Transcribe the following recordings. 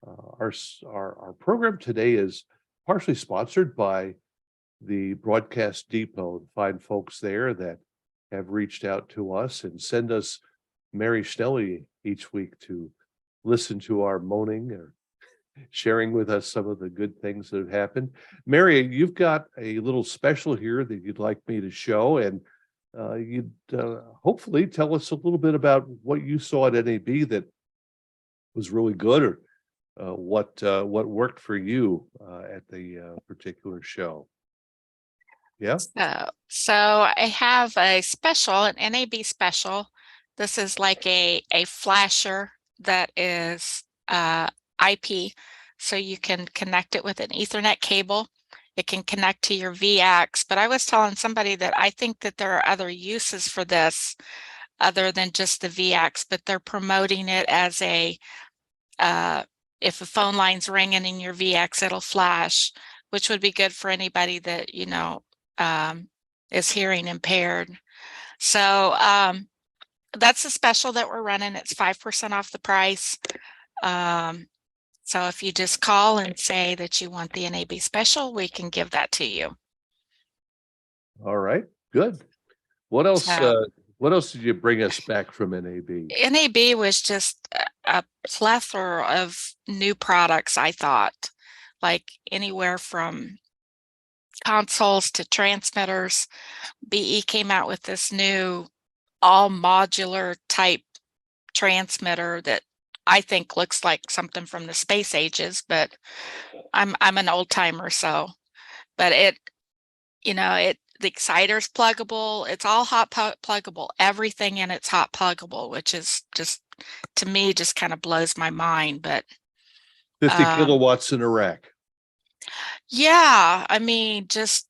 Our program today is partially sponsored by the Broadcast Depot, the fine folks there that have reached out to us and send us Mary Schnelly each week to listen to our moaning or sharing with us some of the good things that have happened. Mary, you've got a little special here that you'd like me to show, and you'd hopefully tell us a little bit about what you saw at NAB that was really good, or what worked for you at the particular show. Yeah. So I have a special, an NAB special. This is like a flasher that is IP, so you can connect it with an Ethernet cable. It can connect to your VX, but I was telling somebody that I think that there are other uses for this other than just the VX, but they're promoting it as a if a phone line's ringing in your VX, it'll flash, which would be good for anybody that, is hearing impaired. So that's a special that we're running. It's 5% off the price. So if you just call and say that you want the NAB special, we can give that to you. All right, good. What else? So, what else did you bring us back from NAB? NAB was just a plethora of new products, I thought, like anywhere from consoles to transmitters. BE came out with this new all modular type transmitter that I think looks like something from the space ages, but I'm an old timer, so but the exciter's pluggable, it's all hot pluggable, everything in it's hot pluggable, which is just, to me, just kind of blows my mind. But 50 kilowatts in a rack. Yeah, I mean, just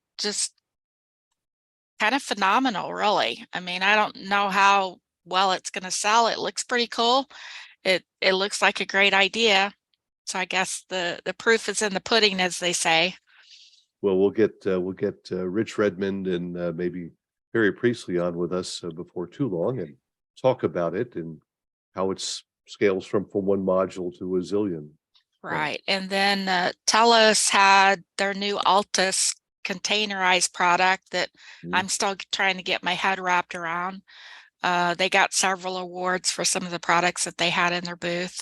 kind of phenomenal, really. I mean, I don't know how well it's going to sell. It looks pretty cool. It looks like a great idea. So I guess the proof is in the pudding, as they say. Well, we'll get Rich Redmond and maybe Harry Priestley on with us before too long and talk about it and how it scales from one module to a zillion. Right. And then Telos had their new Altus containerized product that I'm still trying to get my head wrapped around. They got several awards for some of the products that they had in their booth.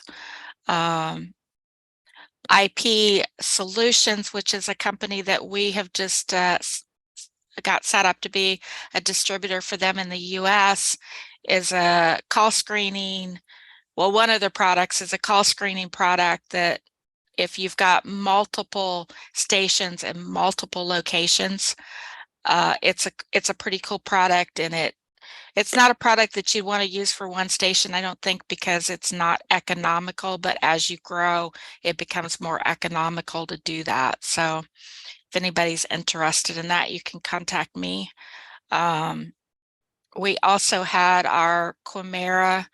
IP Solutions, which is a company that we have just got set up to be a distributor for them in the US, is a call screening. Well, one of their products is a call screening product that if you've got multiple stations and multiple locations, it's a pretty cool product, and it's not a product that you want to use for one station, I don't think, because it's not economical, but as you grow, it becomes more economical to do that. So if anybody's interested in that, you can contact me. We also had our Quimera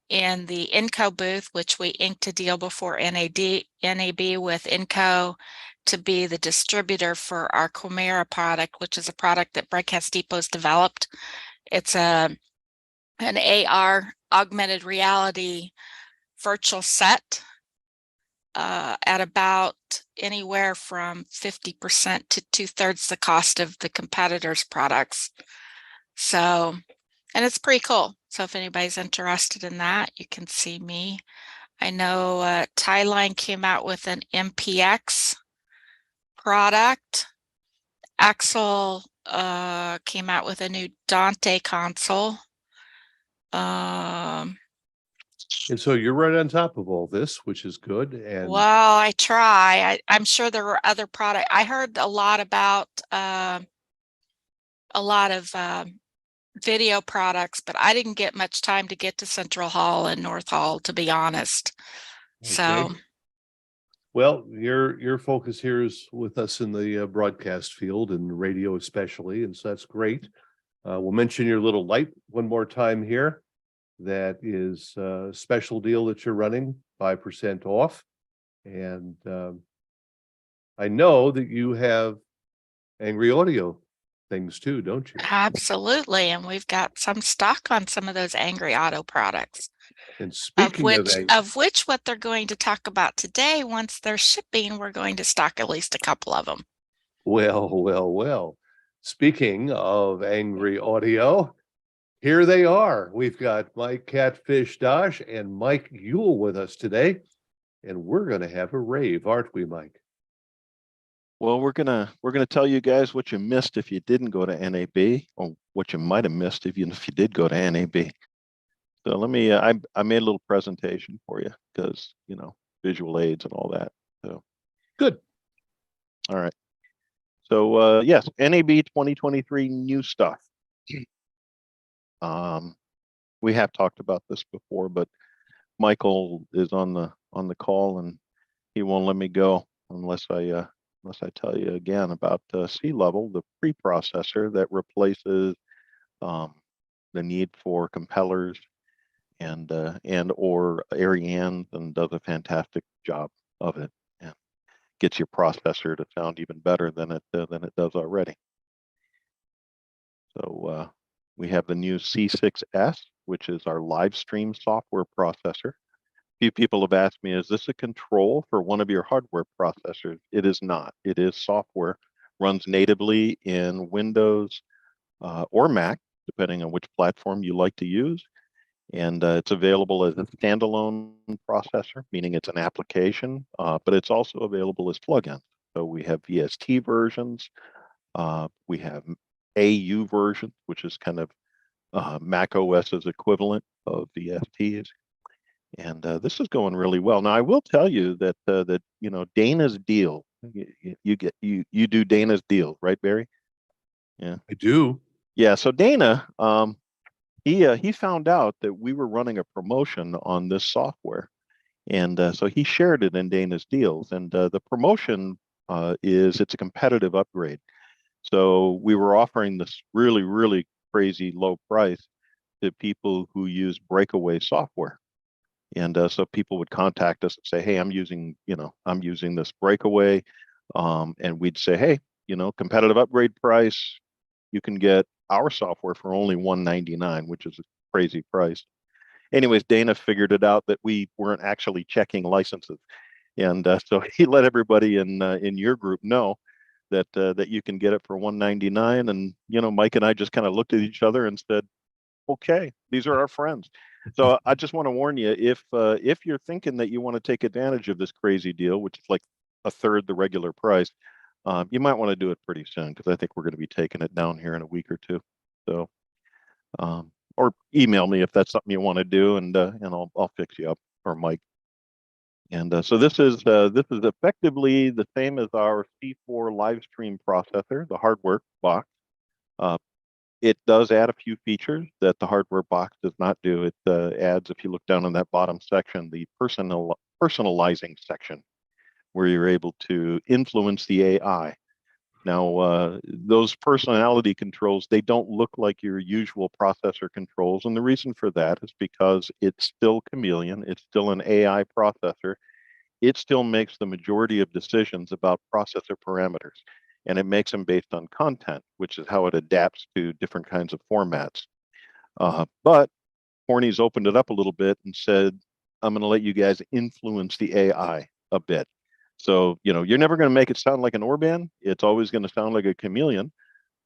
in the Inco booth, which we inked a deal before NAB with Inco to be the distributor for our Quimera product, which is a product that Broadcast Depot's developed. It's an AR, augmented reality virtual set at about anywhere from 50% to 2/3 the cost of the competitors' products. So, and it's pretty cool. So if anybody's interested in that, you can see me. I know Tyline came out with an MPX product. Axel came out with a new Dante console. And so you're right on top of all this, which is good. And well, I try. I'm sure there were other products. I heard a lot about a lot of video products, but I didn't get much time to get to Central Hall and North Hall, to be honest. okay. So, well, your focus here is with us in the broadcast field and radio especially, and so that's great. We'll mention your little light one more time here. That is a special deal that you're running, 5% off. And I know that you have Angry Audio things too, don't you? Absolutely. And we've got some stock on some of those Angry Auto products. And Of speaking of which what they're going to talk about today, once they're shipping, we're going to stock at least a couple of them. well. Speaking of angry audio, here they are. We've got Mike Catfish Dosch and Mike Uhl with us today, and we're going to have a rave, aren't we, Mike? Well, we're gonna tell you guys what you missed if you didn't go to NAB, or what you might have missed if you did go to NAB. So let me. I made a little presentation for you because visual aids and all that. So Good. all right. So yes, NAB 2023 new stuff. We have talked about this before, but Michael is on the call and he won't let me go unless I tell you again about sea level, the preprocessor that replaces the need for compellers and or Ariane, and does a fantastic job of it and gets your processor to sound even better than it does already. So we have the new C6S, which is our live stream software processor. Few people have asked me, is this a control for one of your hardware processors? It is not. It is software, runs natively in Windows or Mac, depending on which platform you like to use. And it's available as a standalone processor, meaning it's an application, but it's also available as plugins. So we have VST versions, we have AU versions, which is kind of Mac OS's equivalent of VSTs. And this is going really well. Now, I will tell you that Dana's deal. You do Dana's deal, right, Barry? Yeah, I do. yeah. So Dana, he found out that we were running a promotion on this software, and so he shared it in Dana's deals. And the promotion it's a competitive upgrade. So we were offering this really crazy low price to people who use breakaway software. And so people would contact us and say, hey, I'm using this breakaway. And we'd say, hey, competitive upgrade price, you can get our software for only $199, which is a crazy price. Anyways, Dana figured it out that we weren't actually checking licenses. And so he let everybody in your group know that you can get it for $199. And, Mike and I just kind of looked at each other and said, okay, these are our friends. So I just want to warn you, if you're thinking that you want to take advantage of this crazy deal, which is like a third the regular price, you might want to do it pretty soon, because I think we're going to be taking it down here in a week or two. So, or email me if that's something you want to do, and I'll fix you up, or Mike. And so this is effectively the same as our C4 live stream processor, the hardware box. It does add a few features that the hardware box does not do. It adds, if you look down in that bottom section, the personalizing section, where you're able to influence the AI. Now, those personality controls, they don't look like your usual processor controls. And the reason for that is because it's still Chameleon. It's still an AI processor. It still makes the majority of decisions about processor parameters. And it makes them based on content, which is how it adapts to different kinds of formats. But Horny's opened it up a little bit and said, I'm going to let you guys influence the AI a bit. So, you're never going to make it sound like an Orban. It's always going to sound like a Chameleon.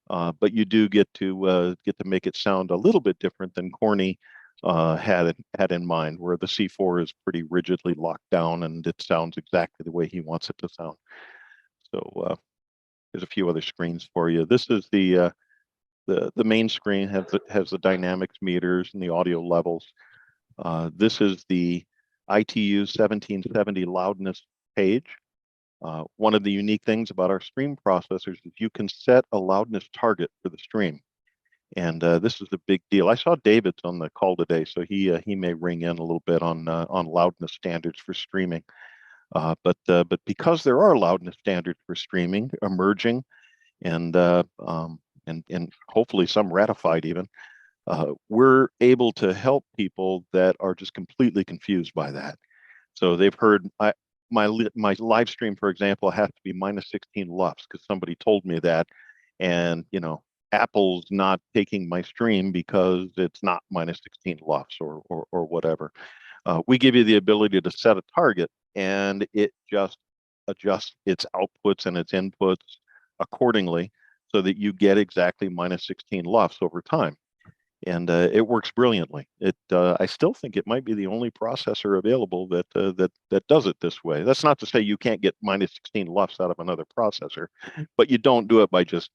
But you do get to make it sound a little bit different than Corny had in mind, where the C4 is pretty rigidly locked down and it sounds exactly the way he wants it to sound. So there's a few other screens for you. This is the main screen, has the dynamics meters and the audio levels. This is the ITU 1770 loudness page. One of the unique things about our stream processors is you can set a loudness target for the stream. And this is a big deal. I saw David's on the call today, so he may ring in a little bit on loudness standards for streaming. But because there are loudness standards for streaming emerging, and hopefully some ratified even, we're able to help people that are just completely confused by that. So they've heard my live stream, for example, has to be minus 16 LUFS because somebody told me that, and Apple's not taking my stream because it's not minus 16 LUFS or whatever. We give you the ability to set a target, and it just adjusts its outputs and its inputs accordingly so that you get exactly minus 16 LUFS over time. And it works brilliantly. I still think it might be the only processor available that does it this way. That's not to say you can't get minus 16 LUFS out of another processor, but you don't do it by just,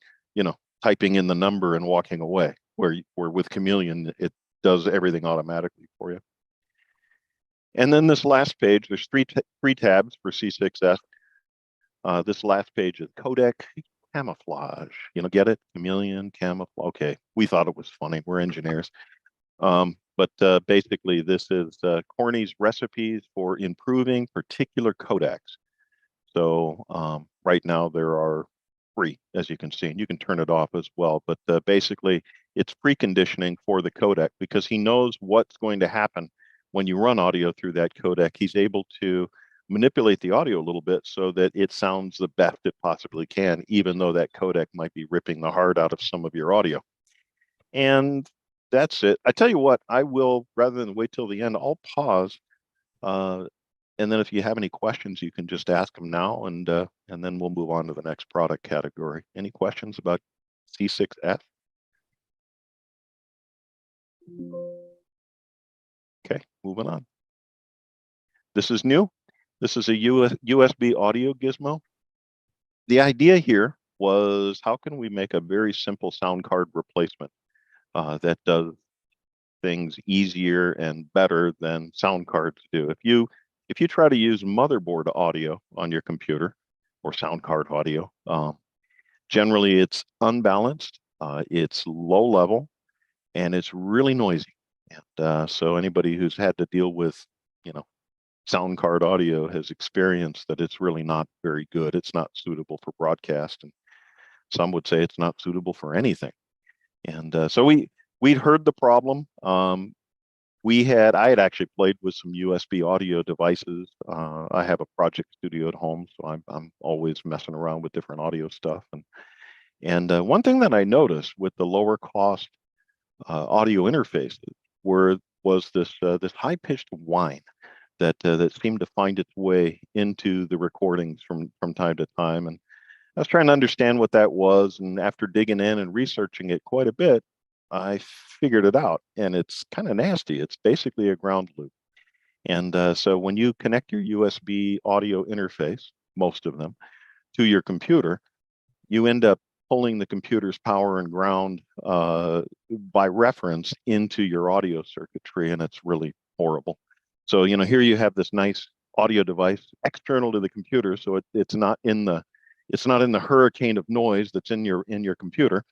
typing in the number and walking away. Where with Chameleon, it does everything automatically for you. And then this last page, there's three tabs for C6S. This last page is codec camouflage. Get it? Chameleon, camouflage. Okay, we thought it was funny. We're engineers. But basically, this is Corny's recipes for improving particular codecs. So right now there are 3, as you can see, and you can turn it off as well. But basically, it's preconditioning for the codec because he knows what's going to happen when you run audio through that codec. He's able to manipulate the audio a little bit so that it sounds the best it possibly can, even though that codec might be ripping the heart out of some of your audio. And that's it. I tell you what, I will, rather than wait till the end, I'll pause. And then if you have any questions, you can just ask them now, and then we'll move on to the next product category. Any questions about C6S? Okay, moving on. This is new. This is a USB audio gizmo. The idea here was, how can we make a very simple sound card replacement that does things easier and better than sound cards do? If you try to use motherboard audio on your computer or sound card audio, generally it's unbalanced, it's low level, and it's really noisy. And so anybody who's had to deal with, sound card audio has experienced that it's really not very good. It's not suitable for broadcast, and some would say it's not suitable for anything. And so we'd heard the problem. I had actually played with some USB audio devices. I have a project studio at home, so I'm always messing around with different audio stuff. And one thing that I noticed with the lower cost audio interfaces was this high pitched whine that seemed to find its way into the recordings from time to time. And I was trying to understand what that was, and after digging in and researching it quite a bit, I figured it out, and it's kind of nasty. It's basically a ground loop. And so when you connect your USB audio interface, most of them, to your computer, you end up pulling the computer's power and ground by reference into your audio circuitry, and it's really horrible. So, here you have this nice audio device external to the computer, so it's not in the hurricane of noise that's in your computer.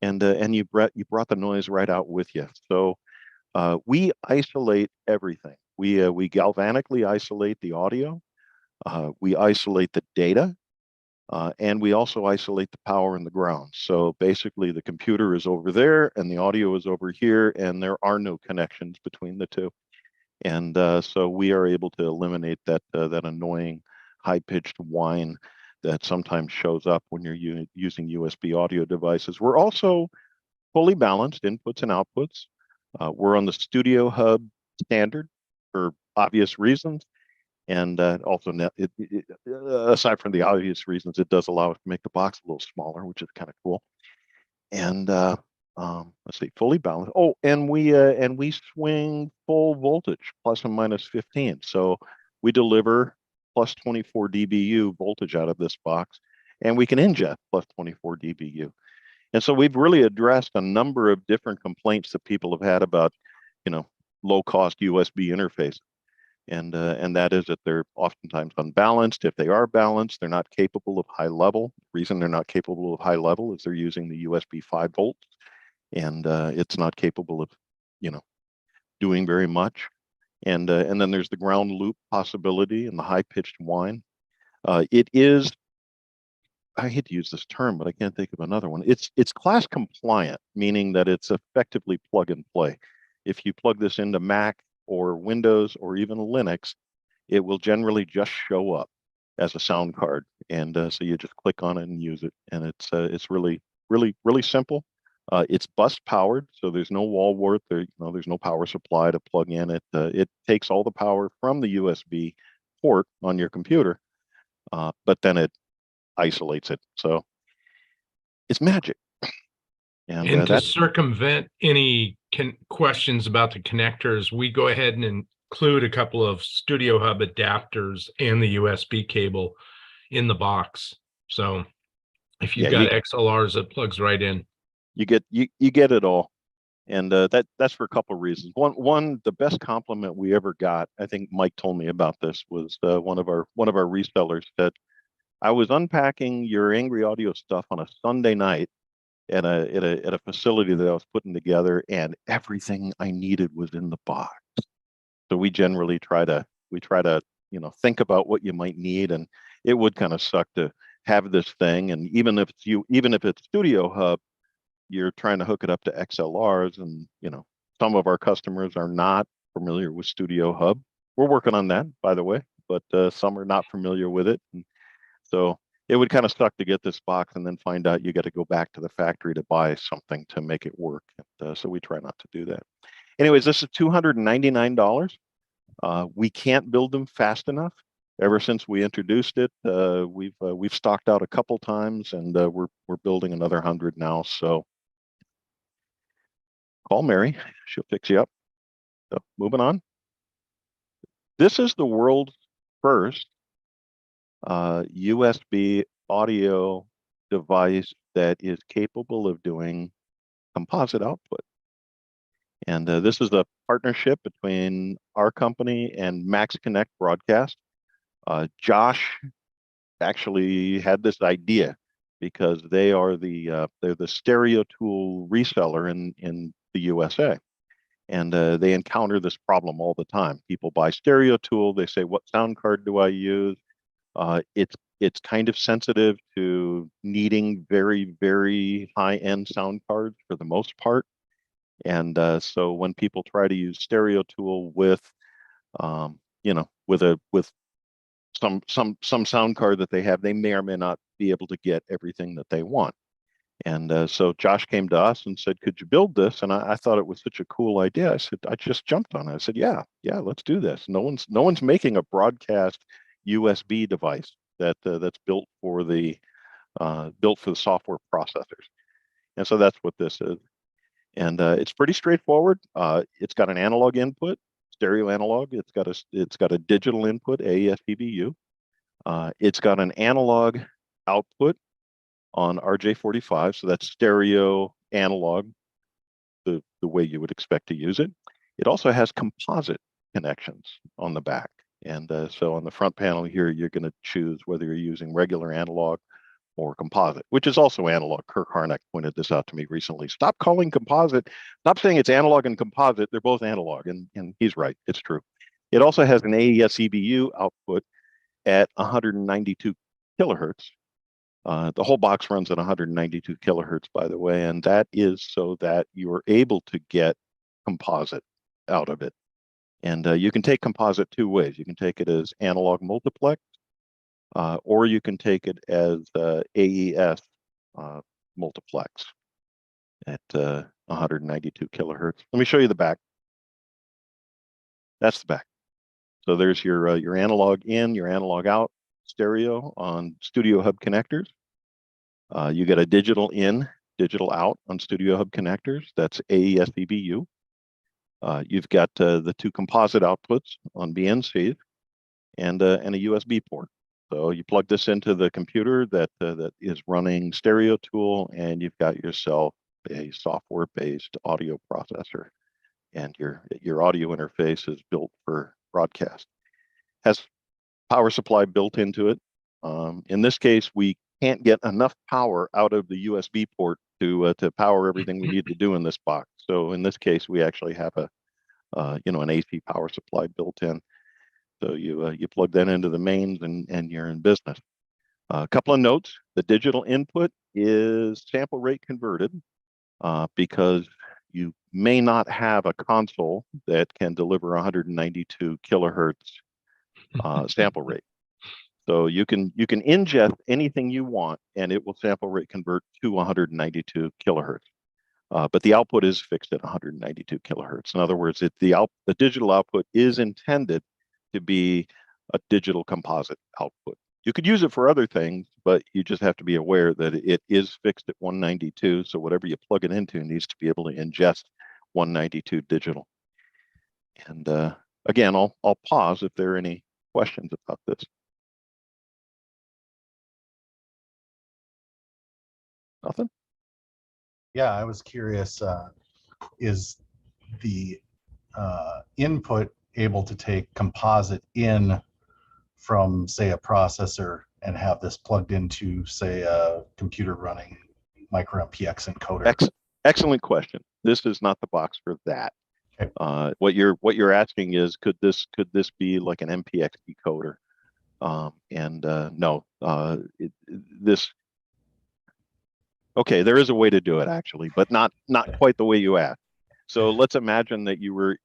And you brought the noise right out with you. So we isolate everything. We galvanically isolate the audio. We isolate the data, and we also isolate the power and the ground. So basically, the computer is over there, and the audio is over here, and there are no connections between the two. And so we are able to eliminate that annoying high-pitched whine that sometimes shows up when you're using USB audio devices. We're also fully balanced inputs and outputs. We're on the Studio Hub standard for obvious reasons. And also, aside from the obvious reasons, it does allow us to make the box a little smaller, which is kind of cool. And let's see, fully balanced. Oh, and we swing full voltage, plus and minus 15. So we deliver plus 24 dBu voltage out of this box, and we can inject plus 24 dBu. And so we've really addressed a number of different complaints that people have had about, low cost USB interfaces. And that is that they're oftentimes unbalanced. If they are balanced, they're not capable of high level. The reason they're not capable of high level is they're using the USB 5 volts, and it's not capable of, doing very much. And then there's the ground loop possibility and the high pitched whine. It is, I hate to use this term, but I can't think of another one. It's class compliant, meaning that it's effectively plug and play. If you plug this into Mac or Windows or even Linux, it will generally just show up as a sound card. And so you just click on it and use it. And it's really, really, really simple. It's bus powered, so there's no wall wart. There's no power supply to plug in. It takes all the power from the USB port on your computer, but then it isolates it. So it's magic. And to that's circumvent any questions about the connectors, we go ahead and include a couple of Studio Hub adapters and the USB cable in the box. So if you've got XLRs, it plugs right in. You get it all. And that's for a couple of reasons. One, the best compliment we ever got, I think Mike told me about this, was one of our resellers said, I was unpacking your Angry Audio stuff on a Sunday night at a facility that I was putting together, and everything I needed was in the box. So we generally try to think about what you might need, and it would kind of suck to have this thing. And even if it's Studio Hub, you're trying to hook it up to XLRs, and some of our customers are not familiar with Studio Hub. We're working on that, by the way, but some are not familiar with it. And so it would kind of suck to get this box and then find out you got to go back to the factory to buy something to make it work. And, so we try not to do that. Anyways, this is $299. We can't build them fast enough. Ever since we introduced it, we've stocked out a couple times, and we're building another 100 now. So call Mary, she'll fix you up. So moving on. This is the world's first USB audio device that is capable of doing composite output. And this is a partnership between our company and Max Connect Broadcast. Josh actually had this idea because they're the stereo tool reseller in the USA. And they encounter this problem all the time. People buy stereo tool, they say, what sound card do I use? It's kind of sensitive to needing very, very high-end sound cards for the most part. And so when people try to use stereo tool with some sound card that they have, they may or may not be able to get everything that they want. And so Josh came to us and said, could you build this? And I thought it was such a cool idea. I said, I just jumped on it. I said, yeah, let's do this. No one's making a broadcast USB device that's built for the software processors. And so that's what this is. And it's pretty straightforward. It's got an analog input, stereo analog. It's got a digital input, AES-EBU. It's got an analog output on RJ45, so that's stereo analog, the way you would expect to use it. It also has composite connections on the back. And so on the front panel here, you're going to choose whether you're using regular analog or composite, which is also analog. Kirk Harnack pointed this out to me recently. Stop calling composite, stop saying it's analog and composite. They're both analog, and he's right. It's true. It also has an AES-EBU output at 192 kilohertz. The whole box runs at 192 kilohertz, by the way, and that is so that you're able to get composite out of it. And you can take composite two ways. You can take it as analog multiplex, or you can take it as AES multiplex at 192 kilohertz. Let me show you the back. That's the back. So there's your analog in, your analog out stereo on Studio Hub connectors. You get a digital in, digital out on Studio Hub connectors. That's AES-EBU. You've got the two composite outputs on BNCs and a USB port. So you plug this into the computer that is running stereo tool, and you've got yourself a software-based audio processor, and your audio interface is built for broadcast. Has power supply built into it. In this case, we can't get enough power out of the USB port to power everything we need to do in this box. So in this case, we actually have an AC power supply built in. So you plug that into the mains, and you're in business. A couple of notes: the digital input is sample rate converted because you may not have a console that can deliver 192 kilohertz sample rate. So you can ingest anything you want, and it will sample rate convert to 192 kilohertz. But the output is fixed at 192 kilohertz. In other words, the digital output is intended to be a digital composite output. You could use it for other things, but you just have to be aware that it is fixed at 192. So whatever you plug it into needs to be able to ingest 192 digital. And again, I'll pause if there are any questions about this. Nothing? Yeah, I was curious, is the input able to take composite in from, say, a processor and have this plugged into, say, a computer running micro MPX encoder? Excellent question. This is not the box for that. Okay. What you're asking is, could this be like an MPX decoder? No, okay, there is a way to do it actually, but not quite the way you asked. So let's imagine that you were,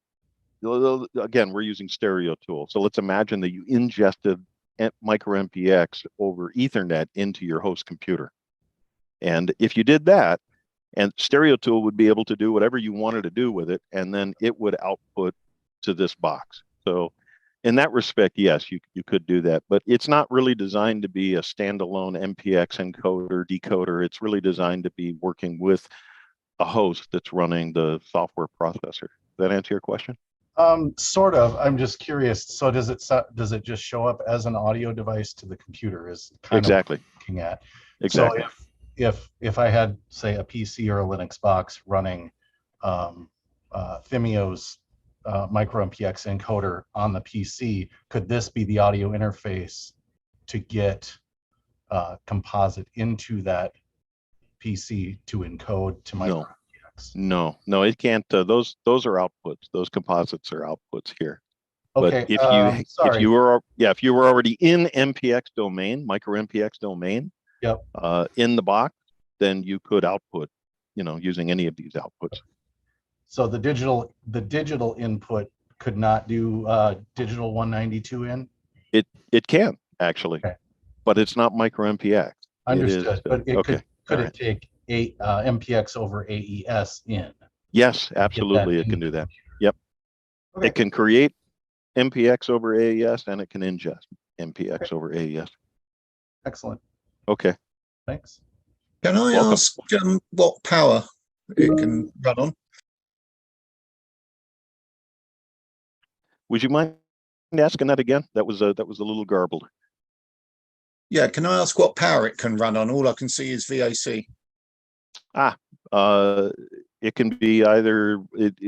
again, we're using stereo tool. So let's imagine that you ingested micro MPX over Ethernet into your host computer. And if you did that, and stereo tool would be able to do whatever you wanted to do with it, and then it would output to this box. So in that respect, yes, you could do that, but it's not really designed to be a standalone MPX encoder, decoder. It's really designed to be working with a host that's running the software processor. Does that answer your question? Sort of. I'm just curious. So does it just show up as an audio device to the computer? Is kind exactly of looking at. exactly. So if I had, say, a PC or a Linux box running Thimio's micro MPX encoder on the PC, could this be the audio interface to get composite into that PC to encode to micro MPX? No, it can't. Those are outputs. Those composites are outputs here. Okay. But if you were already in MPX domain, micro MPX domain, yep, in the box, then you could output, using any of these outputs. So the digital input could not do digital 192 in? It can actually, okay, but it's not micro MPX. Understood. But it okay. Could it take MPX over AES in? Yes, absolutely, it can do that. Yep. Okay. It can create MPX over AES and it can ingest MPX over AES. Excellent. Okay. Thanks. Can I ask what power it can run on? Would you mind asking that again? That was a little garbled. Yeah, can I ask what power it can run on? All I can see is VAC. It can be either,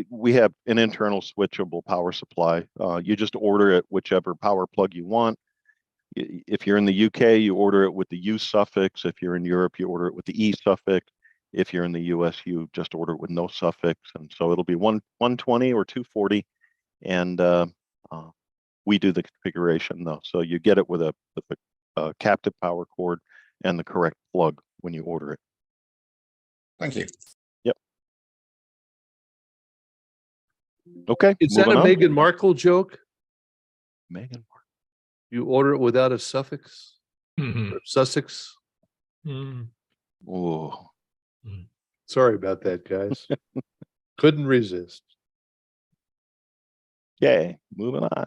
we have an internal switchable power supply. You just order it whichever power plug you want. If you're in the UK, you order it with the U suffix. If you're in Europe, you order it with the E suffix. If you're in the US, you just order it with no suffix. And so it'll be 120 or 240. And we do the configuration though. So you get it with a captive power cord and the correct plug when you order it. Thank you. Yep. Okay. Is that a Meghan Markle joke? Meghan Markle. You order it without a suffix? Mhm. Or Sussex? Mm. Oh. Sorry about that, guys. Couldn't resist. Okay, moving on.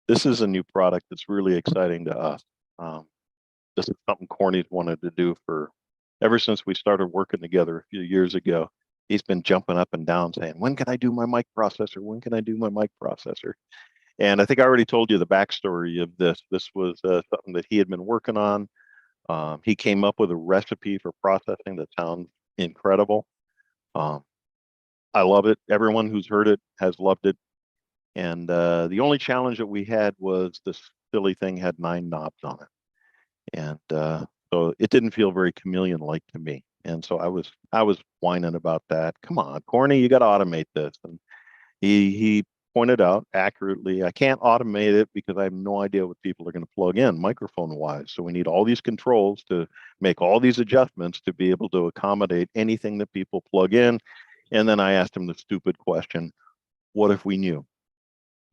This is a new product that's really exciting to us. This is something Corny's wanted to do ever since we started working together a few years ago. He's been jumping up and down saying, when can I do my mic processor? When can I do my mic processor? And I think I already told you the backstory of this. This was something that he had been working on. He came up with a recipe for processing that sounds incredible. I love it. Everyone who's heard it has loved it. And the only challenge that we had was this silly thing had 9 knobs on it. And so it didn't feel very chameleon-like to me. And so I was whining about that. Come on, Corny, you got to automate this. And he pointed out accurately, I can't automate it because I have no idea what people are going to plug in microphone-wise. So we need all these controls to make all these adjustments to be able to accommodate anything that people plug in. And then I asked him the stupid question, what if we knew?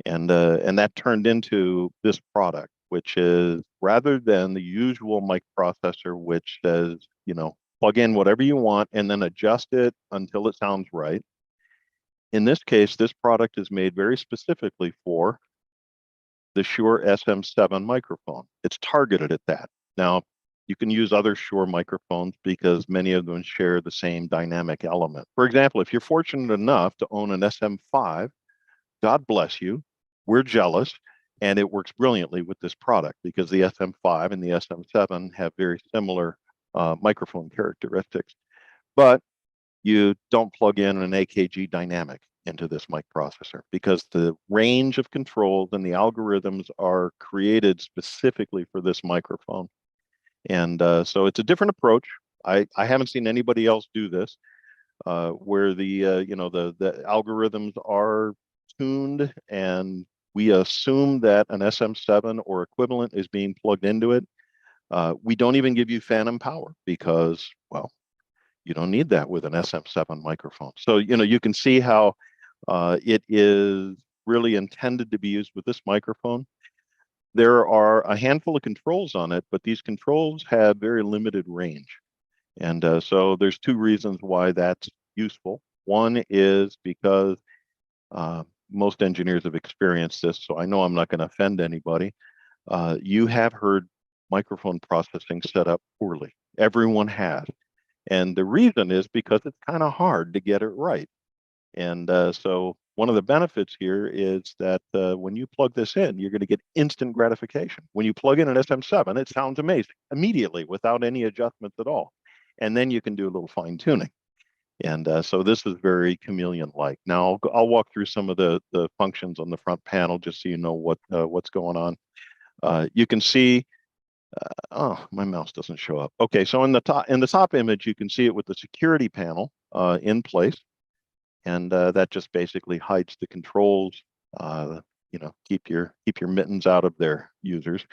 And that turned into this product, which is rather than the usual mic processor, which says, plug in whatever you want and then adjust it until it sounds right. In this case, this product is made very specifically for the Shure SM7 microphone. It's targeted at that. Now, you can use other Shure microphones because many of them share the same dynamic element. For example, if you're fortunate enough to own an SM5, God bless you, we're jealous, and it works brilliantly with this product because the SM5 and the SM7 have very similar microphone characteristics. But you don't plug in an AKG dynamic into this mic processor because the range of controls and the algorithms are created specifically for this microphone. And so it's a different approach. I haven't seen anybody else do this where the the algorithms are tuned and we assume that an SM7 or equivalent is being plugged into it. We don't even give you phantom power because, well, you don't need that with an SM7 microphone. So, you can see how it is really intended to be used with this microphone. There are a handful of controls on it, but these controls have very limited range. And so there's two reasons why that's useful. One is because most engineers have experienced this, so I know I'm not going to offend anybody. You have heard microphone processing set up poorly. Everyone has. And the reason is because it's kind of hard to get it right. And so one of the benefits here is that when you plug this in, you're going to get instant gratification. When you plug in an SM7, it sounds amazing immediately without any adjustments at all. And then you can do a little fine tuning. And so this is very chameleon-like. Now I'll walk through some of the functions on the front panel just so you know what's going on. You can see, oh, my mouse doesn't show up. Okay, so in the top image, you can see it with the security panel in place. And that just basically hides the controls. Keep your mittens out of their users.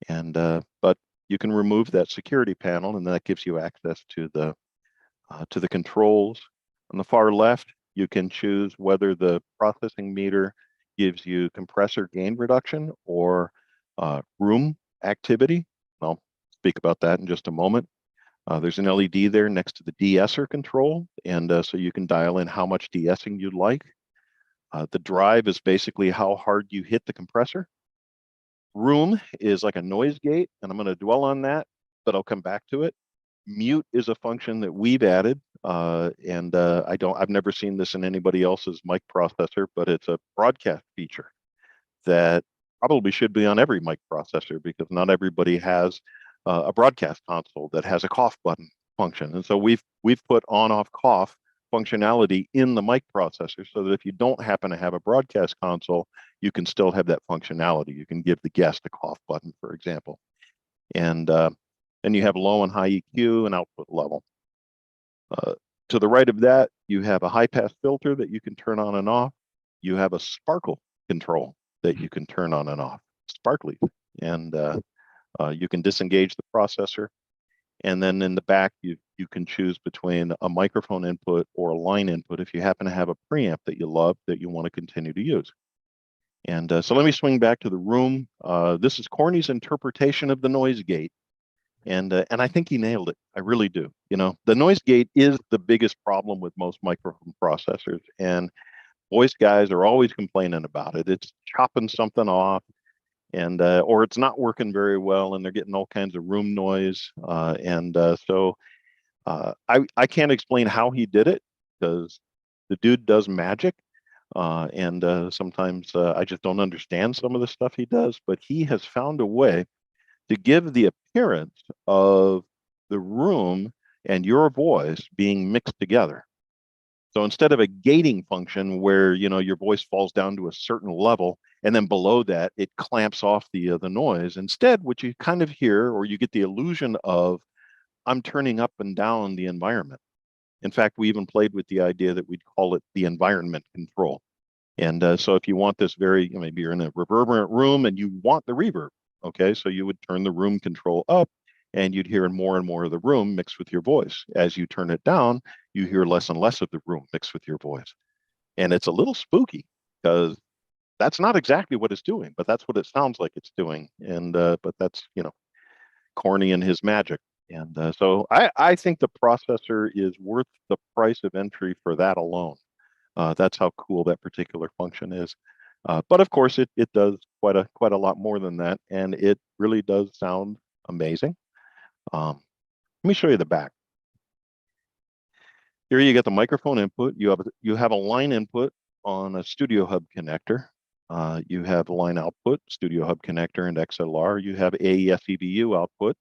And but you can remove that security panel, and that gives you access to the controls. On the far left, you can choose whether the processing meter gives you compressor gain reduction or room activity. I'll speak about that in just a moment. There's an LED there next to the de-esser control, and so you can dial in how much de-essing you'd like. The drive is basically how hard you hit the compressor. Room is like a noise gate, and I'm going to dwell on that, but I'll come back to it. Mute is a function that we've added, and I've never seen this in anybody else's mic processor, but it's a broadcast feature that probably should be on every mic processor because not everybody has a broadcast console that has a cough button function. And so we've put on-off cough functionality in the mic processor so that if you don't happen to have a broadcast console, you can still have that functionality. You can give the guest a cough button, for example. And then you have low and high EQ and output level. To the right of that, you have a high-pass filter that you can turn on and off. You have a sparkle control that you can turn on and off, sparkly. And you can disengage the processor. And then in the back, you can choose between a microphone input or a line input if you happen to have a preamp that you love that you want to continue to use. And so let me swing back to the room. This is Corny's interpretation of the noise gate. And I think he nailed it. I really do. The noise gate is the biggest problem with most microphone processors. And voice guys are always complaining about it. It's chopping something off. And or it's not working very well and they're getting all kinds of room noise. So I can't explain how he did it because the dude does magic. Sometimes I just don't understand some of the stuff he does, but he has found a way to give the appearance of the room and your voice being mixed together. So instead of a gating function where your voice falls down to a certain level and then below that it clamps off the noise, instead what you kind of hear or you get the illusion of I'm turning up and down the environment. In fact, we even played with the idea that we'd call it the environment control. And so if you want this maybe you're in a reverberant room and you want the reverb, okay, so you would turn the room control up and you'd hear more and more of the room mixed with your voice. As you turn it down, you hear less and less of the room mixed with your voice. And it's a little spooky because that's not exactly what it's doing, but that's what it sounds like it's doing. And but that's, Corny and his magic. And so I think the processor is worth the price of entry for that alone. That's how cool that particular function is. But of course, it does quite a lot more than that, and it really does sound amazing. Let me show you the back. Here you get the microphone input. You have a line input on a Studio Hub connector. You have line output, Studio Hub connector and XLR. You have AES EBU output,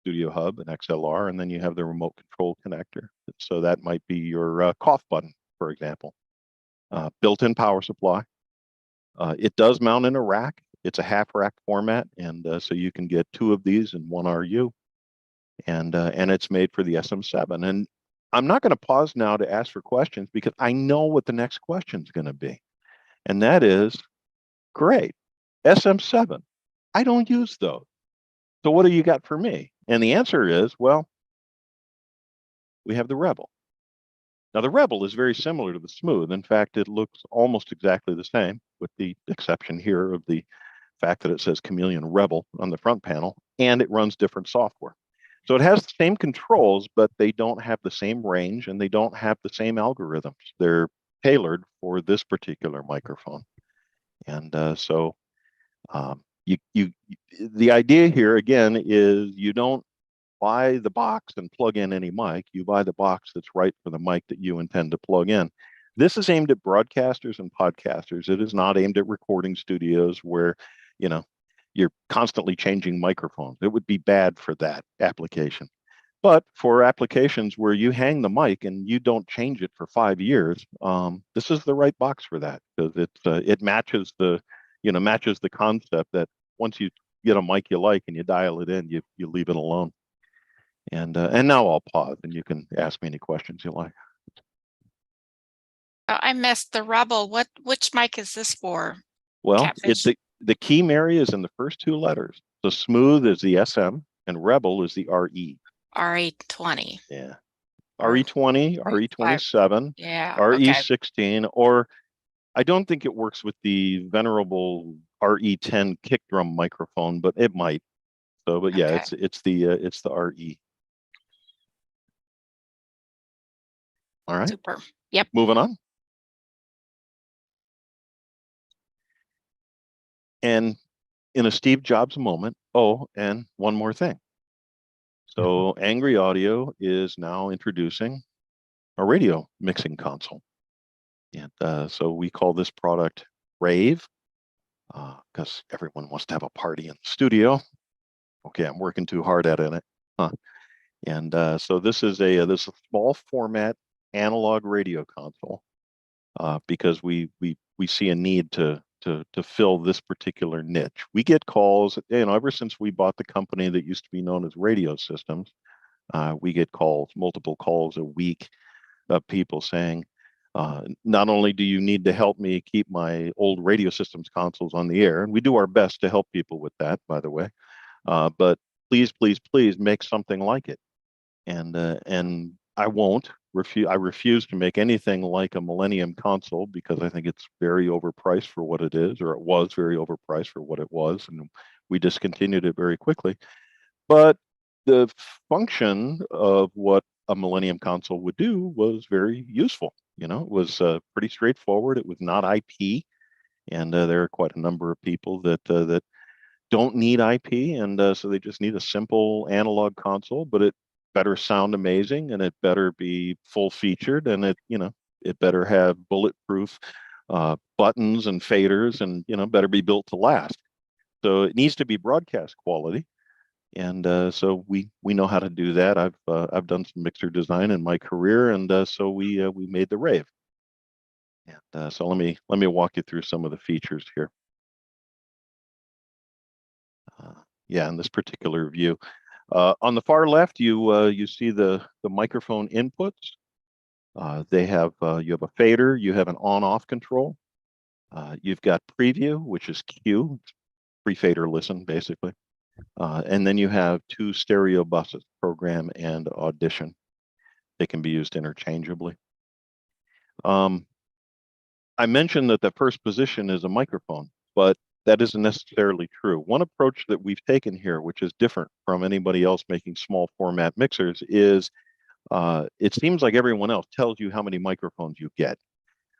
Studio Hub and XLR, and then you have the remote control connector. So that might be your cough button, for example. Built-in power supply. It does mount in a rack. It's a half rack format, and so you can get 2 of these in 1 RU. And it's made for the SM7. And I'm not going to pause now to ask for questions because I know what the next question is going to be. And that is, great, SM7. I don't use those. So what do you got for me? And the answer is, well, we have the Rebel. Now, the Rebel is very similar to the Smooth. In fact, it looks almost exactly the same, with the exception here of the fact that it says Chameleon Rebel on the front panel, and it runs different software. So it has the same controls, but they don't have the same range and they don't have the same algorithms. They're tailored for this particular microphone. And so the idea here, again, is you don't buy the box and plug in any mic. You buy the box that's right for the mic that you intend to plug in. This is aimed at broadcasters and podcasters. It is not aimed at recording studios where, you know, you're constantly changing microphones. It would be bad for that application. But for applications where you hang the mic and you don't change it for 5 years, this is the right box for that, because it matches the, matches the concept that once you get a mic you like and you dial it in, you leave it alone. And now I'll pause and you can ask me any questions you like. I missed the Rebel. Which mic is this for? Well, Catfish? the key, Mary, is in the first 2 letters. So Smooth is the SM and Rebel is the RE. RE20. Yeah. Or RE20, RE27, Yeah. Okay. RE16, or I don't think it works with the venerable RE10 kick drum microphone, but it might. So, but yeah, Okay. it's the RE. All right. Super. Yep. Moving on. And in a Steve Jobs moment, oh, and one more thing. So Angry Audio is now introducing a radio mixing console. And so we call this product Rave, because everyone wants to have a party in the studio. Okay, I'm working too hard at it. Huh. And so this is a small format analog radio console, because we see a need to fill this particular niche. We get calls, ever since we bought the company that used to be known as Radio Systems, we get multiple calls a week of people saying, not only do you need to help me keep my old Radio Systems consoles on the air, and we do our best to help people with that, by the way, but please, please, please make something like it. And I won't refuse. I refuse to make anything like a Millennium console because I think it's very overpriced for what it is, or it was very overpriced for what it was, and we discontinued it very quickly. But the function of what a Millennium console would do was very useful. It was pretty straightforward. It was not IP, and there are quite a number of people that don't need IP, and so they just need a simple analog console, but it better sound amazing, and it better be full featured, and it better have bulletproof buttons and faders, and better be built to last. So it needs to be broadcast quality, and so we know how to do that. I've done some mixer design in my career, and so we made the Rave. And so let me walk you through some of the features here. In this particular view. On the far left, you see the microphone inputs. You have a fader, you have an on-off control. You've got preview, which is Q, pre-fader listen, basically. And then you have 2 stereo buses, program and audition. They can be used interchangeably. I mentioned that the first position is a microphone, but that isn't necessarily true. One approach that we've taken here, which is different from anybody else making small format mixers, is it seems like everyone else tells you how many microphones you get.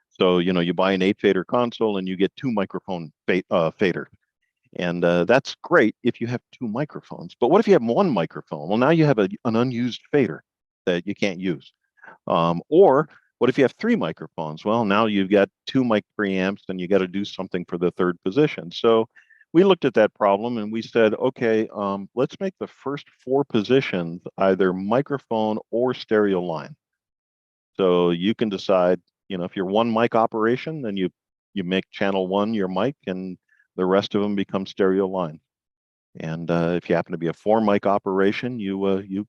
So, you buy an 8-fader console and you get 2 microphone faders. And that's great if you have 2 microphones. But what if you have 1 microphone? Well, now you have an unused fader that you can't use. Or what if you have 3 microphones? Well, now you've got 2 mic preamps and you got to do something for the 3rd position. So we looked at that problem and we said, okay, let's make the first 4 positions either microphone or stereo line. So you can decide, if you're 1 mic operation, then you make channel 1 your mic and the rest of them become stereo line. And if you happen to be a 4 mic operation, you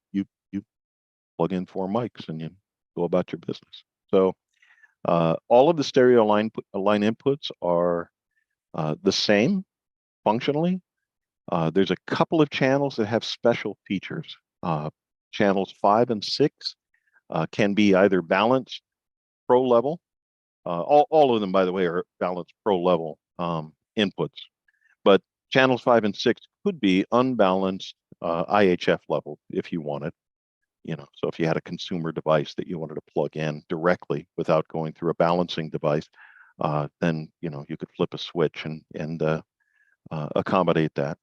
plug in 4 mics and you go about your business. So all of the stereo line inputs are the same functionally. There's a couple of channels that have special features. Channels 5 and 6 can be either balanced pro level. All of them, by the way, are balanced pro level inputs, but channels 5 and 6 could be unbalanced IHF level if you wanted. So if you had a consumer device that you wanted to plug in directly without going through a balancing device, then you could flip a switch and accommodate that.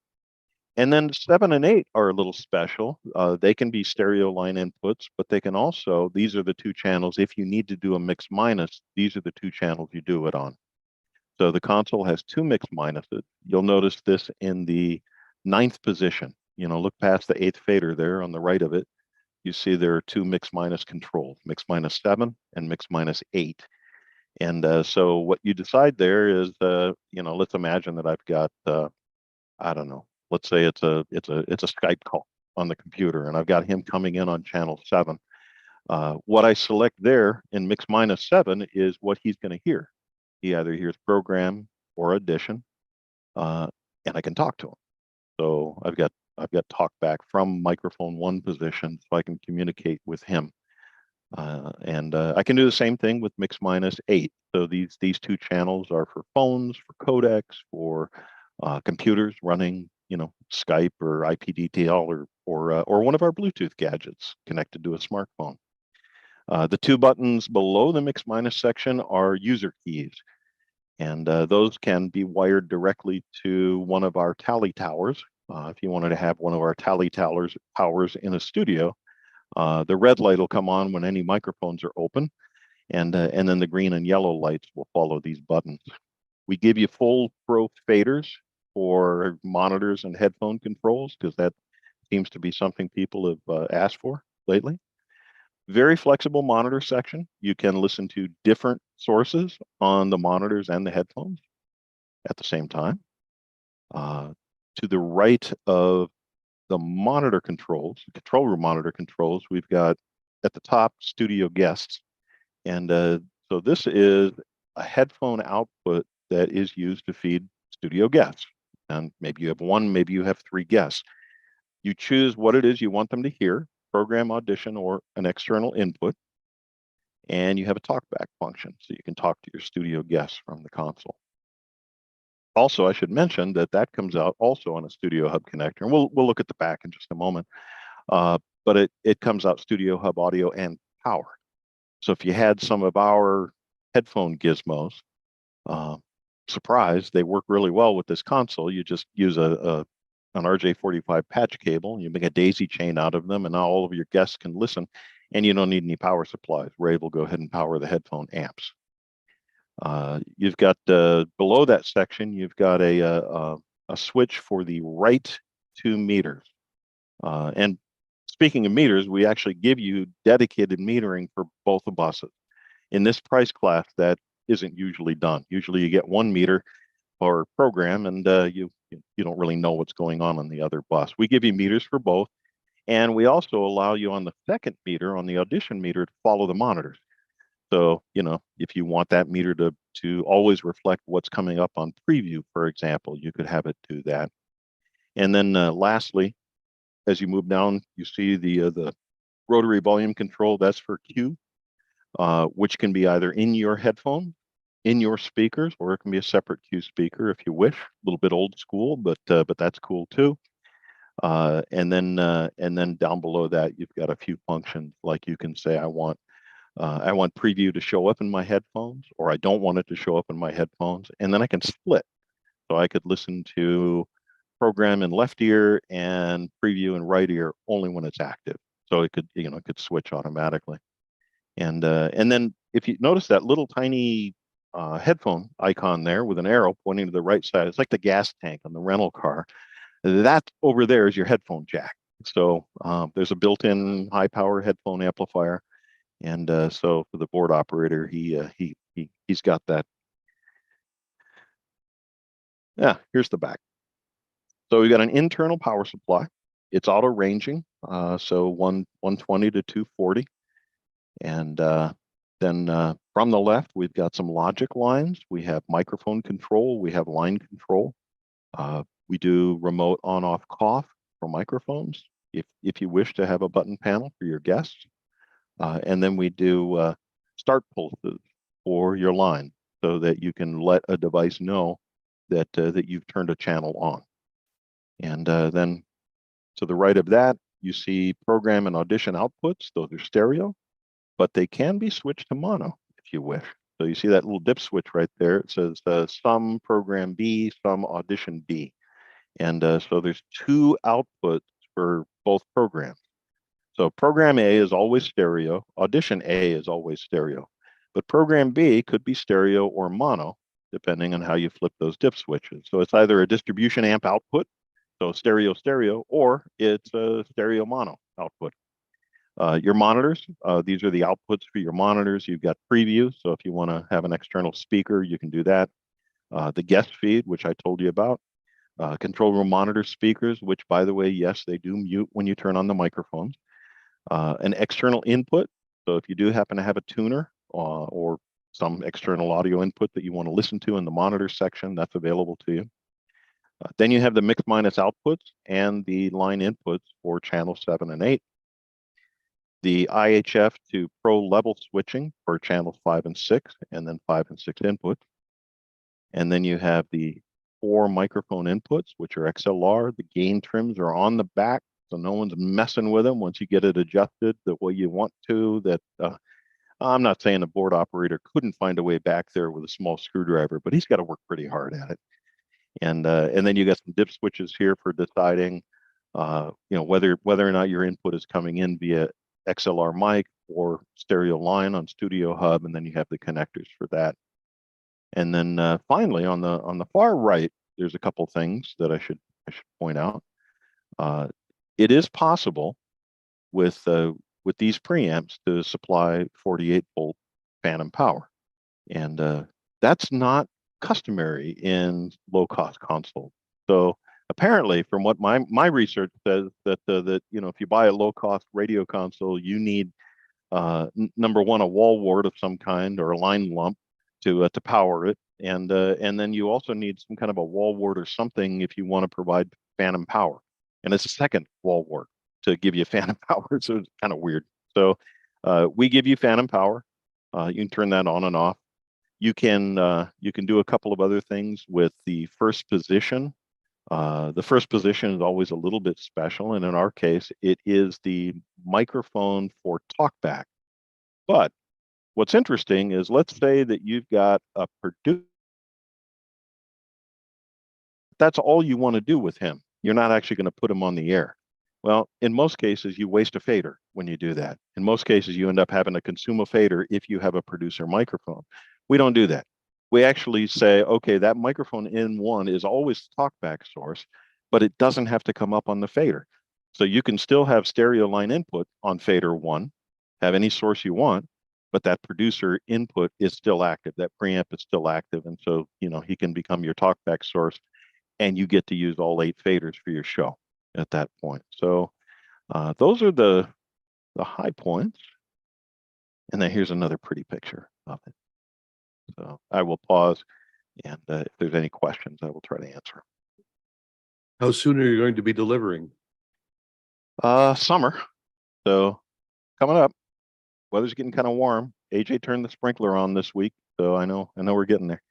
And then 7 and 8 are a little special. They can be stereo line inputs, but they can also, these are the 2 channels. If you need to do a mix minus, these are the 2 channels you do it on. So the console has 2 mix minuses. You'll notice this in the 9th position. Look past the 8th fader there on the right of it. You see there are 2 mix minus controls, mix minus 7 and mix minus 8. And so what you decide there is, let's imagine that I've got, I don't know, let's say it's a Skype call on the computer and I've got him coming in on channel 7. What I select there in mix minus 7 is what he's going to hear. He either hears program or audition, and I can talk to him. So I've got talk back from microphone 1 position, so I can communicate with him. And I can do the same thing with mix minus 8. So these 2 channels are for phones, for codecs, for computers running, Skype or IPDTL or one of our Bluetooth gadgets connected to a smartphone. The 2 buttons below the mix minus section are user keys. And those can be wired directly to one of our tally towers. If you wanted to have one of our tally towers in a studio, the red light will come on when any microphones are open, and then the green and yellow lights will follow these buttons. We give you full throat faders for monitors and headphone controls, because that seems to be something people have asked for lately. Very flexible monitor section. You can listen to different sources on the monitors and the headphones at the same time. To the right of the monitor controls, the control room monitor controls, we've got at the top studio guests. And so this is a headphone output that is used to feed studio guests. And maybe you have 1, maybe you have 3 guests. You choose what it is you want them to hear, program, audition, or an external input. And you have a talkback function, so you can talk to your studio guests from the console. Also, I should mention that comes out also on a Studio Hub connector, and we'll look at the back in just a moment. But it comes out Studio Hub audio and power. So if you had some of our headphone gizmos, surprise, they work really well with this console. You just use an RJ45 patch cable, and you make a daisy chain out of them, and now all of your guests can listen, and you don't need any power supplies. Rave will go ahead and power the headphone amps. You've got below that section, you've got a switch for the right 2 meters. And speaking of meters, we actually give you dedicated metering for both the buses. In this price class, that isn't usually done. Usually you get 1 meter per program, and you don't really know what's going on the other bus. We give you meters for both, and we also allow you on the 2nd meter, on the audition meter, to follow the monitors. So, if you want that meter to always reflect what's coming up on preview, for example, you could have it do that. And then lastly, as you move down, you see the rotary volume control. That's for Q, which can be either in your headphone in your speakers, or it can be a separate Q speaker if you wish. A little bit old school, but that's cool too. And then down below that, you've got a few functions, like you can say, I want preview to show up in my headphones, or I don't want it to show up in my headphones. And then I can split. So I could listen to program in left ear and preview in right ear only when it's active. So it could, it could switch automatically. And then if you notice that little tiny headphone icon there with an arrow pointing to the right side, it's like the gas tank on the rental car. That over there is your headphone jack. So there's a built-in high power headphone amplifier. And so for the board operator, he's got that. Yeah, here's the back. So we got an internal power supply. It's auto ranging, so 120 to 240. And then from the left, we've got some logic lines. We have microphone control. We have line control. We do remote on-off cough for microphones if you wish to have a button panel for your guests. And then we do start pulses for your line so that you can let a device know that you've turned a channel on. And then to the right of that, you see program and audition outputs. Those are stereo, but they can be switched to mono if you wish. So you see that little dip switch right there. It says some program B, some audition B. And so there's two outputs for both programs. So program A is always stereo, audition A is always stereo, but program B could be stereo or mono, depending on how you flip those dip switches. So it's either a distribution amp output, so stereo, or it's a stereo mono output. Your monitors, these are the outputs for your monitors. You've got preview, so if you want to have an external speaker, you can do that. The guest feed, which I told you about. Control room monitor speakers, which, by the way, yes, they do mute when you turn on the microphones. An external input, so if you do happen to have a tuner or some external audio input that you want to listen to in the monitor section, that's available to you. Then you have the mix minus outputs and the line inputs for channel 7 and 8. The IHF to pro level switching for channels 5 and 6, and then 5 and 6 inputs. And then you have the 4 microphone inputs, which are XLR. The gain trims are on the back, so no one's messing with them once you get it adjusted the way you want to. That I'm not saying the board operator couldn't find a way back there with a small screwdriver, but he's got to work pretty hard at it. And then you got some dip switches here for deciding, whether or not your input is coming in via XLR mic or stereo line on Studio Hub, and then you have the connectors for that. And then finally, on the far right, there's a couple things that I should point out. It is possible with these preamps to supply 48-volt phantom power, and that's not customary in low-cost consoles. So apparently, from what my research says, that if you buy a low-cost radio console, you need number one, a wall wart of some kind or a line lump to power it, and then you also need some kind of a wall wart or something if you want to provide phantom power, and it's a second wall wart to give you phantom power. So it's kind of weird. So we give you phantom power. You can turn that on and off. You can do a couple of other things with the first position. The first position is always a little bit special, and in our case, it is the microphone for talkback. But what's interesting is, let's say that you've got a producer. That's all you want to do with him. You're not actually going to put him on the air. Well, in most cases, you waste a fader when you do that. In most cases, you end up having to consume a fader if you have a producer microphone. We don't do that. We actually say, okay, that microphone in one is always the talkback source, but it doesn't have to come up on the fader. So you can still have stereo line input on fader 1, have any source you want, but that producer input is still active. That preamp is still active. And so, he can become your talkback source, and you get to use all 8 faders for your show at that point. So those are the high points. And then here's another pretty picture of it. So I will pause, and if there's any questions, I will try to answer. How soon are you going to be delivering? Summer. So coming up, weather's getting kind of warm. AJ turned the sprinkler on this week, So I know we're getting there.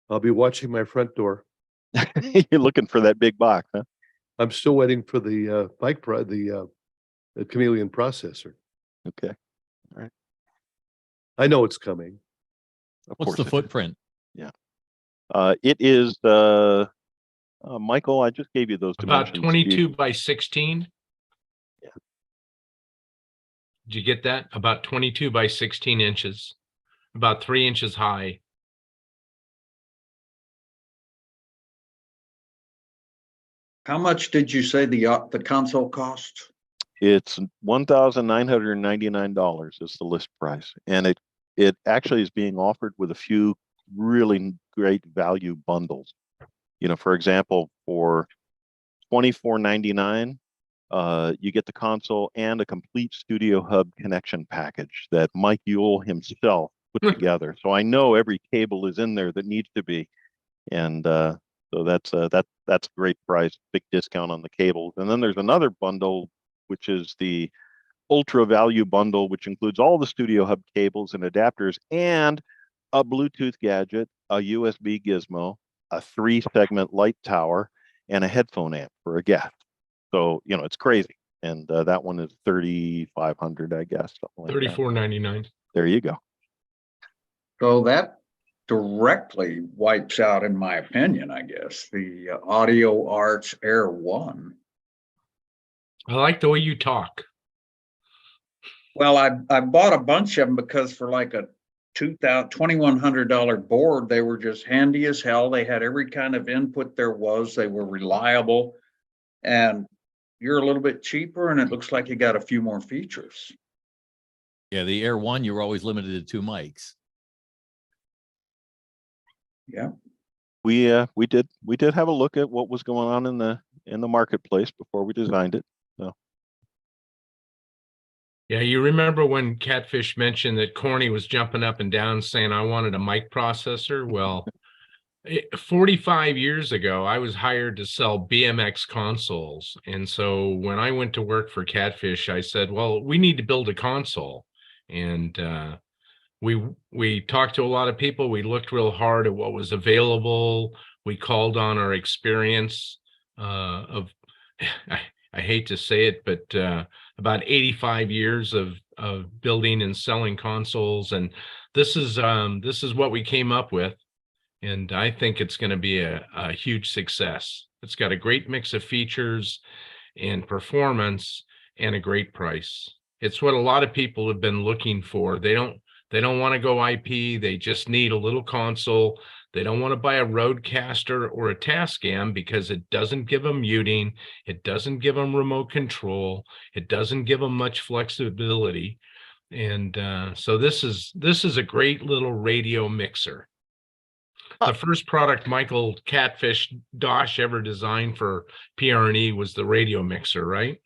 I'll be watching my front door. You're looking for that big box, huh? I'm still waiting for the the chameleon processor. Okay. I know it's coming. Of What's course the it is. footprint? It is Michael, I just gave you those About dimensions. 22 by 16. Yeah. Did you get that? About 22 by 16 inches, about 3 inches high. How much did you say the console cost? It's $1,999 is the list price, and it actually is being offered with a few really great value bundles. You know, for example, for $24.99, you get the console and a complete Studio Hub connection package that Mike Uhl himself put together. So I know every cable is in there that needs to be, and so that's a great price, big discount on the cables. And then there's another bundle, which is the Ultra Value Bundle, which includes all the Studio Hub cables and adapters and a Bluetooth gadget, a USB gizmo, a 3-segment light tower, and a headphone amp for a guest. So, you know, it's crazy. And that one is $3,500, I guess. Like $34.99. There you go. So that directly wipes out, in my opinion, I guess, the Audio Arts Air 1. I like the way you talk. Well, I bought a bunch of them because for like a $2,100 board, they were just handy as hell. They had every kind of input there was. They were reliable, and you're a little bit cheaper, and it looks like you got a few more features. Yeah, the Air 1, you were always limited to 2 mics. Yeah. We did have a look at what was going on in the marketplace before we designed it. So Yeah, you remember when Catfish mentioned that Corny was jumping up and down saying, I wanted a mic processor? Well, 45 years ago, I was hired to sell BMX consoles. And so when I went to work for Catfish, I said, well, we need to build a console. And we talked to a lot of people. We looked real hard at what was available. We called on our experience of, I hate to say it, but about 85 years of building and selling consoles. And this is what we came up with. And I think it's going to be a huge success. It's got a great mix of features and performance and a great price. It's what a lot of people have been looking for. They don't want to go IP. They just need a little console. They don't want to buy a Rodecaster or a Tascam because it doesn't give them muting. It doesn't give them remote control. It doesn't give them much flexibility. And so this is a great little radio mixer. The first product Michael Catfish Dosch ever designed for PR&E was the radio mixer, right?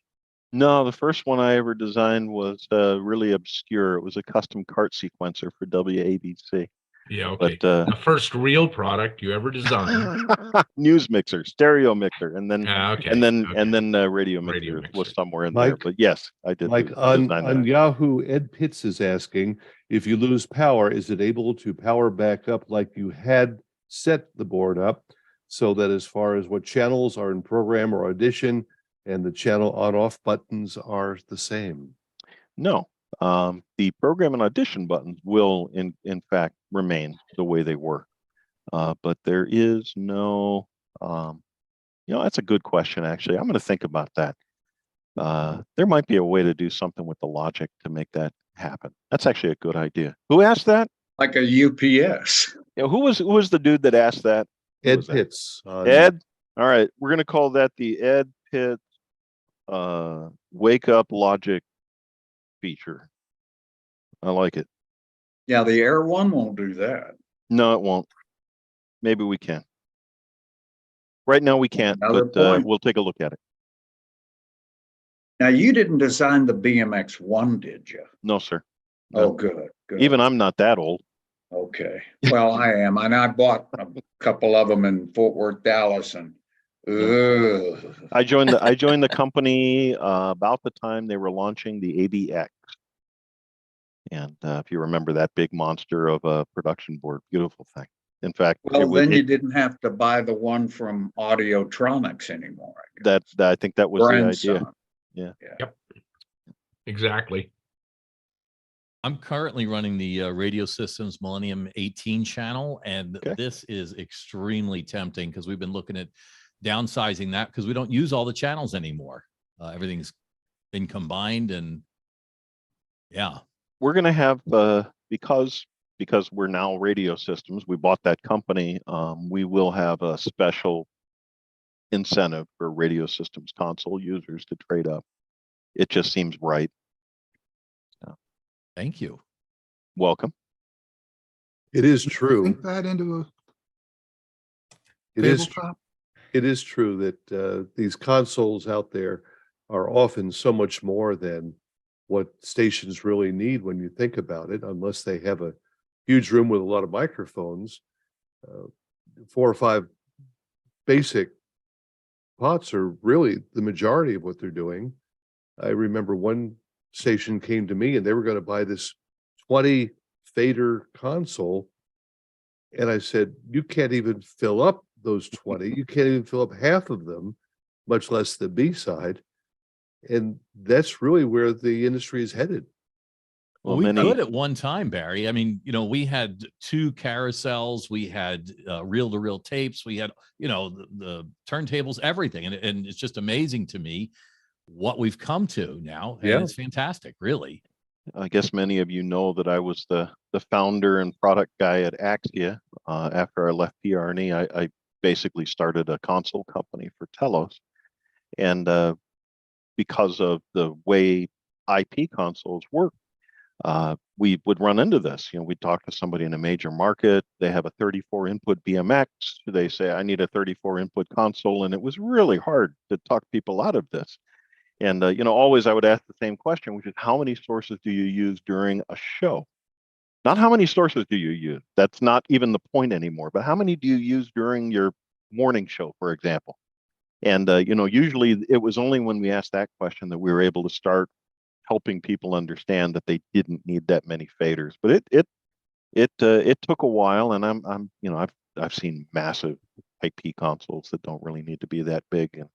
no, the first one I ever designed was really obscure. It was a custom cart sequencer for WABC. Yeah, okay. But The first real product you ever designed. news mixer, stereo mixer, and then Okay. and then okay. radio Radio mixer was mixer. somewhere in there. Mike- But yes, I did. Like design on that. Yahoo, Ed Pitts is asking, if you lose power, is it able to power back up like you had set the board up, so that as far as what channels are in program or audition and the channel on-off buttons are the same? No, the program and audition buttons will in fact remain the way they were, but there is no. That's a good question. Actually, I'm going to think about that. There might be a way to do something with the logic to make that happen. That's actually a good idea. Who asked that? Like a UPS. Who was the dude that asked that? Who Ed was that? Pitts. Ed. All right, we're going to call that the Ed Pitts wake up logic feature. I like it. Yeah, the Air 1 won't do that. No, it won't. Maybe we can. Right now we can't, Another but point. we'll take a look at it. Now, you didn't design the BMX 1, did you? No, sir. Oh, No. good. Even I'm not that old. Okay. Well, I am. And I bought a couple of them in Fort Worth, Dallas, and I joined the company about the time they were launching the ABX. And if you remember that big monster of a production board, beautiful thing. In fact, Well, then you didn't have to buy the one from Audiotronics anymore. I think that was the idea. Grandson. Yeah. Yep. Exactly. I'm currently running the Radio Systems Millennium 18 channel, and Okay. this is extremely tempting because we've been looking at downsizing that because we don't use all the channels anymore. Everything's been combined, and yeah. We're going to have, because we're now Radio Systems, we bought that company, we will have a special incentive for Radio Systems console users to trade up. It just seems right. Thank you. Welcome. It is true. Think that into a It is, tabletop? it is true that these consoles out there are often so much more than what stations really need when you think about it, unless they have a huge room with a lot of microphones. 4 or 5 basic pots are really the majority of what they're doing. I remember one station came to me and they were going to buy this 20 fader console. And I said, you can't even fill up those 20. You can't even fill up half of them, much less the B side. And that's really where the industry is headed. Well, we could at one time, Barry. I mean, we had 2 carousels, we had reel-to-reel tapes, we had, the turntables, everything. And it's just amazing to me what we've come to now. And Yeah. it's fantastic, really. I guess many of you know that I was the founder and product guy at Axia. After I left PR&E, I basically started a console company for Telos. And because of the way IP consoles work, we would run into this. We'd talk to somebody in a major market. They have a 34 input BMX. They say, I need a 34 input console. And it was really hard to talk people out of this. And, always I would ask the same question, which is how many sources do you use during a show? Not how many sources do you use? That's not even the point anymore, but how many do you use during your morning show, for example? And, usually it was only when we asked that question that we were able to start helping people understand that they didn't need that many faders. But it took a while, and I've seen massive IP consoles that don't really need to be that big. And,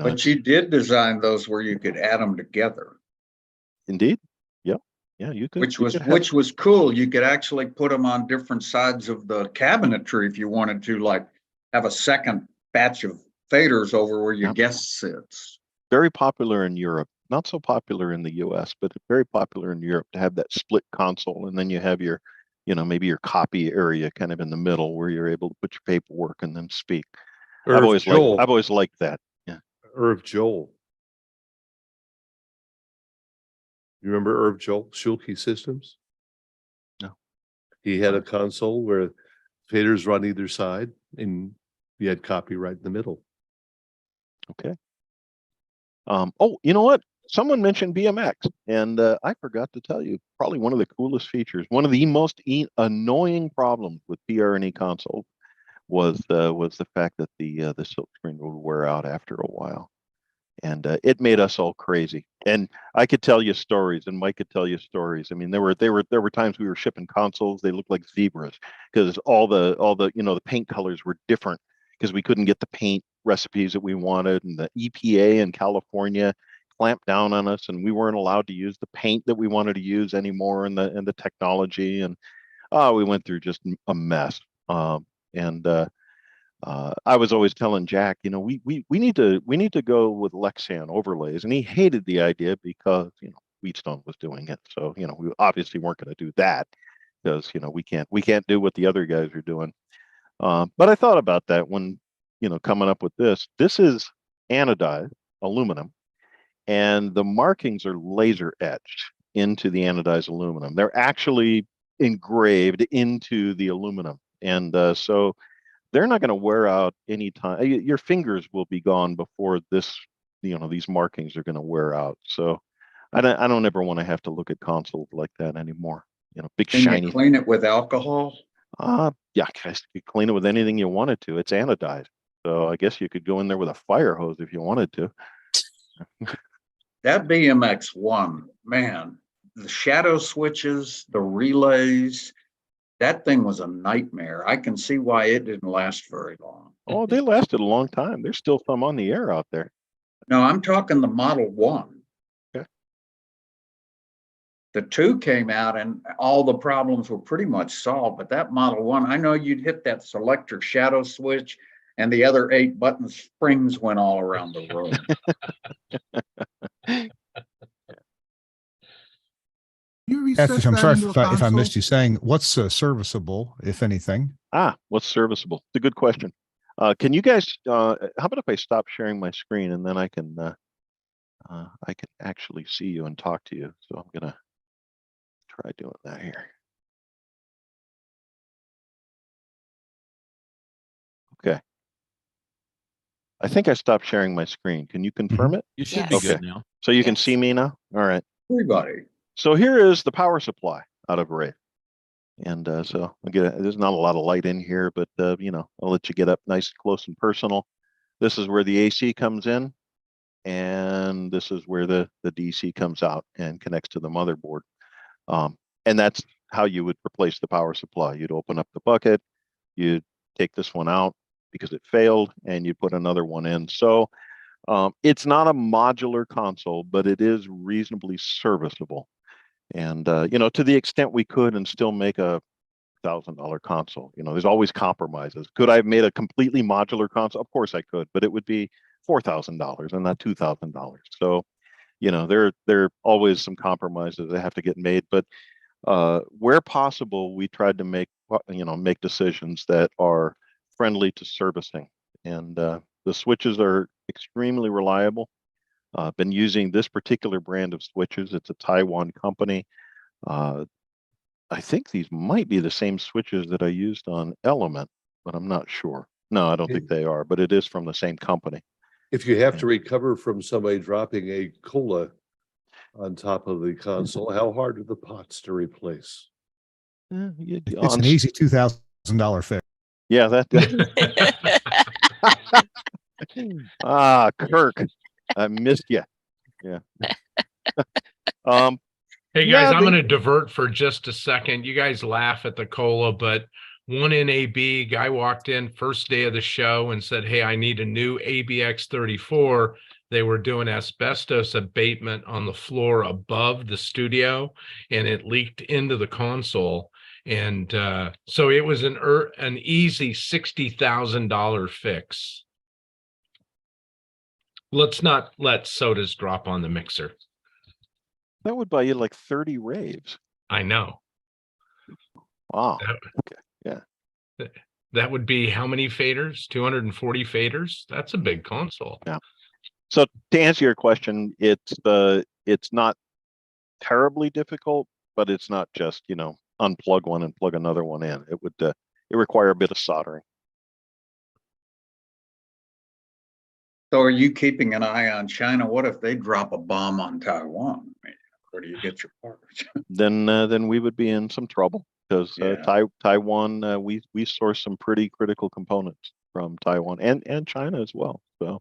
But you did design those where you could add them together. Indeed. Yeah, you could. Which was cool. You could actually put them on different sides of the cabinetry if you wanted to, like have a second batch of faders over where your guest sits. Very popular in Europe. Not so popular in the US, but very popular in Europe to have that split console. And then you have your, maybe your copy area kind of in the middle where you're able to put your paperwork and then speak. I've always liked that. Yeah. Irv Joel. You remember Irv Joel, Schulke Systems? No. He had a console where faders run either side and you had copy right in the middle. Okay. Oh, you know what? Someone mentioned BMX, and I forgot to tell you, probably one of the coolest features, one of the most annoying problems with PR&E consoles was the fact that the silkscreen would wear out after a while. And it made us all crazy. And I could tell you stories, and Mike could tell you stories. I mean, there were times we were shipping consoles, they looked like zebras because all the the paint colors were different because we couldn't get the paint recipes that we wanted, and the EPA in California clamped down on us, and we weren't allowed to use the paint that we wanted to use anymore in the technology. And we went through just a mess. I was always telling Jack, we need to go with Lexan overlays, and he hated the idea because Wheatstone was doing it. So we obviously weren't going to do that because we can't do what the other guys are doing. But I thought about that when coming up with this. This is anodized aluminum, and the markings are laser etched into the anodized aluminum. They're actually engraved into the aluminum, and so they're not going to wear out any time. Your fingers will be gone before this, these markings are going to wear out. So I don't ever want to have to look at consoles like that anymore. Big Can shiny. you clean it with alcohol? Yeah, you could clean it with anything you wanted to. It's anodized. So I guess you could go in there with a fire hose if you wanted to. That BMX one, man, the shadow switches, the relays, that thing was a nightmare. I can see why it didn't last very long. Oh, they lasted a long time. There's still some on the air out there. No, I'm talking the Model 1. Okay. The 2 came out and all the problems were pretty much solved, but that Model 1, I know you'd hit that selector shadow switch and the other 8 button springs went all around the room. Patrick, I'm sorry if I missed you saying what's serviceable, if anything. What's serviceable? It's a good question. Can you guys, how about if I stop sharing my screen and then I can actually see you and talk to you. So I'm gonna try doing that here. Okay. I think I stopped sharing my screen. Can you confirm it? You should Yes. be good now. So you can Yes. see me now? All right. Everybody. So here is the power supply out of Rave. And so again, there's not a lot of light in here, but you know, I'll let you get up nice, close and personal. This is where the AC comes in, and this is where the DC comes out and connects to the motherboard. And that's how you would replace the power supply. You'd open up the bucket, you'd take this one out because it failed, and you put another one in. So it's not a modular console, but it is reasonably serviceable. And you know, to the extent we could and still make a $1,000 console, you know, there's always compromises. Could I have made a completely modular console? Of course I could, but it would be $4,000 and not $2,000. So, you know, there are always some compromises that have to get made. But where possible, we tried to make decisions that are friendly to servicing. And the switches are extremely reliable. Been using this particular brand of switches. It's a Taiwan company. I think these might be the same switches that I used on Element, but I'm not sure. No, I don't think they are, but it is from the same company. If you have to recover from somebody dropping a cola on top of the console, how hard are the pots to replace? It's an easy $2,000 fix. Yeah, that. Kirk, I missed you. Yeah. Hey Yeah, guys, I'm going to divert for just a second. You guys laugh at the cola, but one NAB guy walked in first day of the show and said, "Hey, I need a new ABX34." They were doing asbestos abatement on the floor above the studio, and it leaked into the console. And so it was an easy $60,000 fix. Let's not let sodas drop on the mixer. That would buy you like 30 Raves. I know. Wow. Okay. Yeah. That would be how many faders? 240 faders? That's a big console. Yeah. So to answer your question, it's not terribly difficult, but it's not just, you know, unplug one and plug another one in. It would it require a bit of soldering. So are you keeping an eye on China? What if they drop a bomb on Taiwan? I mean, where do you get your parts? Then we would be in some trouble because Taiwan, we source some pretty critical components from Taiwan and China as well. So,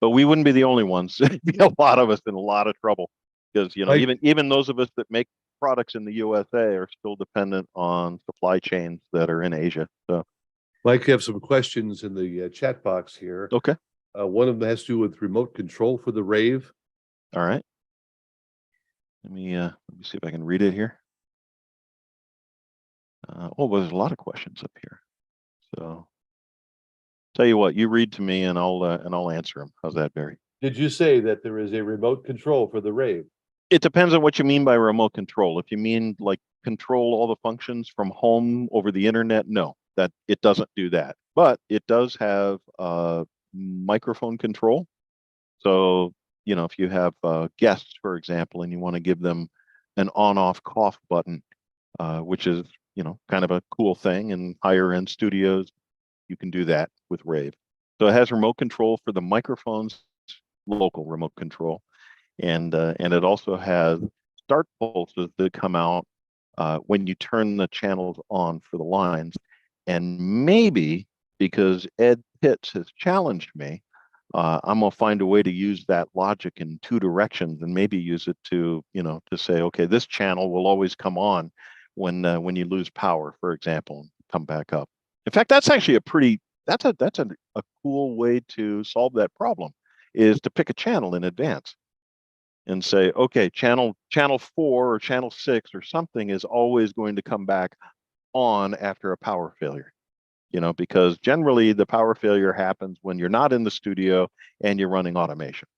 but we wouldn't be the only ones. There'd be a lot of us in a lot of trouble because, you know, even those of us that make products in the USA are still dependent on supply chains that are in Asia. So, Mike, you have some questions in the chat box here. okay. One of them has to do with remote control for the Rave. All right. Let me see if I can read it here. Well, there's a lot of questions up here. So, tell you what, you read to me and I'll answer them. How's that, Barry? Did you say that there is a remote control for the Rave? It depends on what you mean by remote control. If you mean like control all the functions from home over the internet, no, that it doesn't do that. But it does have microphone control. So, you know, if you have guests, for example, and you want to give them an on-off cough button, which is, you know, kind of a cool thing in higher end studios, you can do that with Rave. So it has remote control for the microphones, local remote control. And it also has start pulses that come out when you turn the channels on for the lines. And maybe because Ed Pitts has challenged me, I'm gonna find a way to use that logic in two directions and maybe use it to, to say, okay, this channel will always come on when you lose power, for example, and come back up. In fact, that's actually that's a cool way to solve that problem, is to pick a channel in advance and say, okay, channel 4 or channel 6 or something is always going to come back on after a power failure. Because generally the power failure happens when you're not in the studio and you're running automation.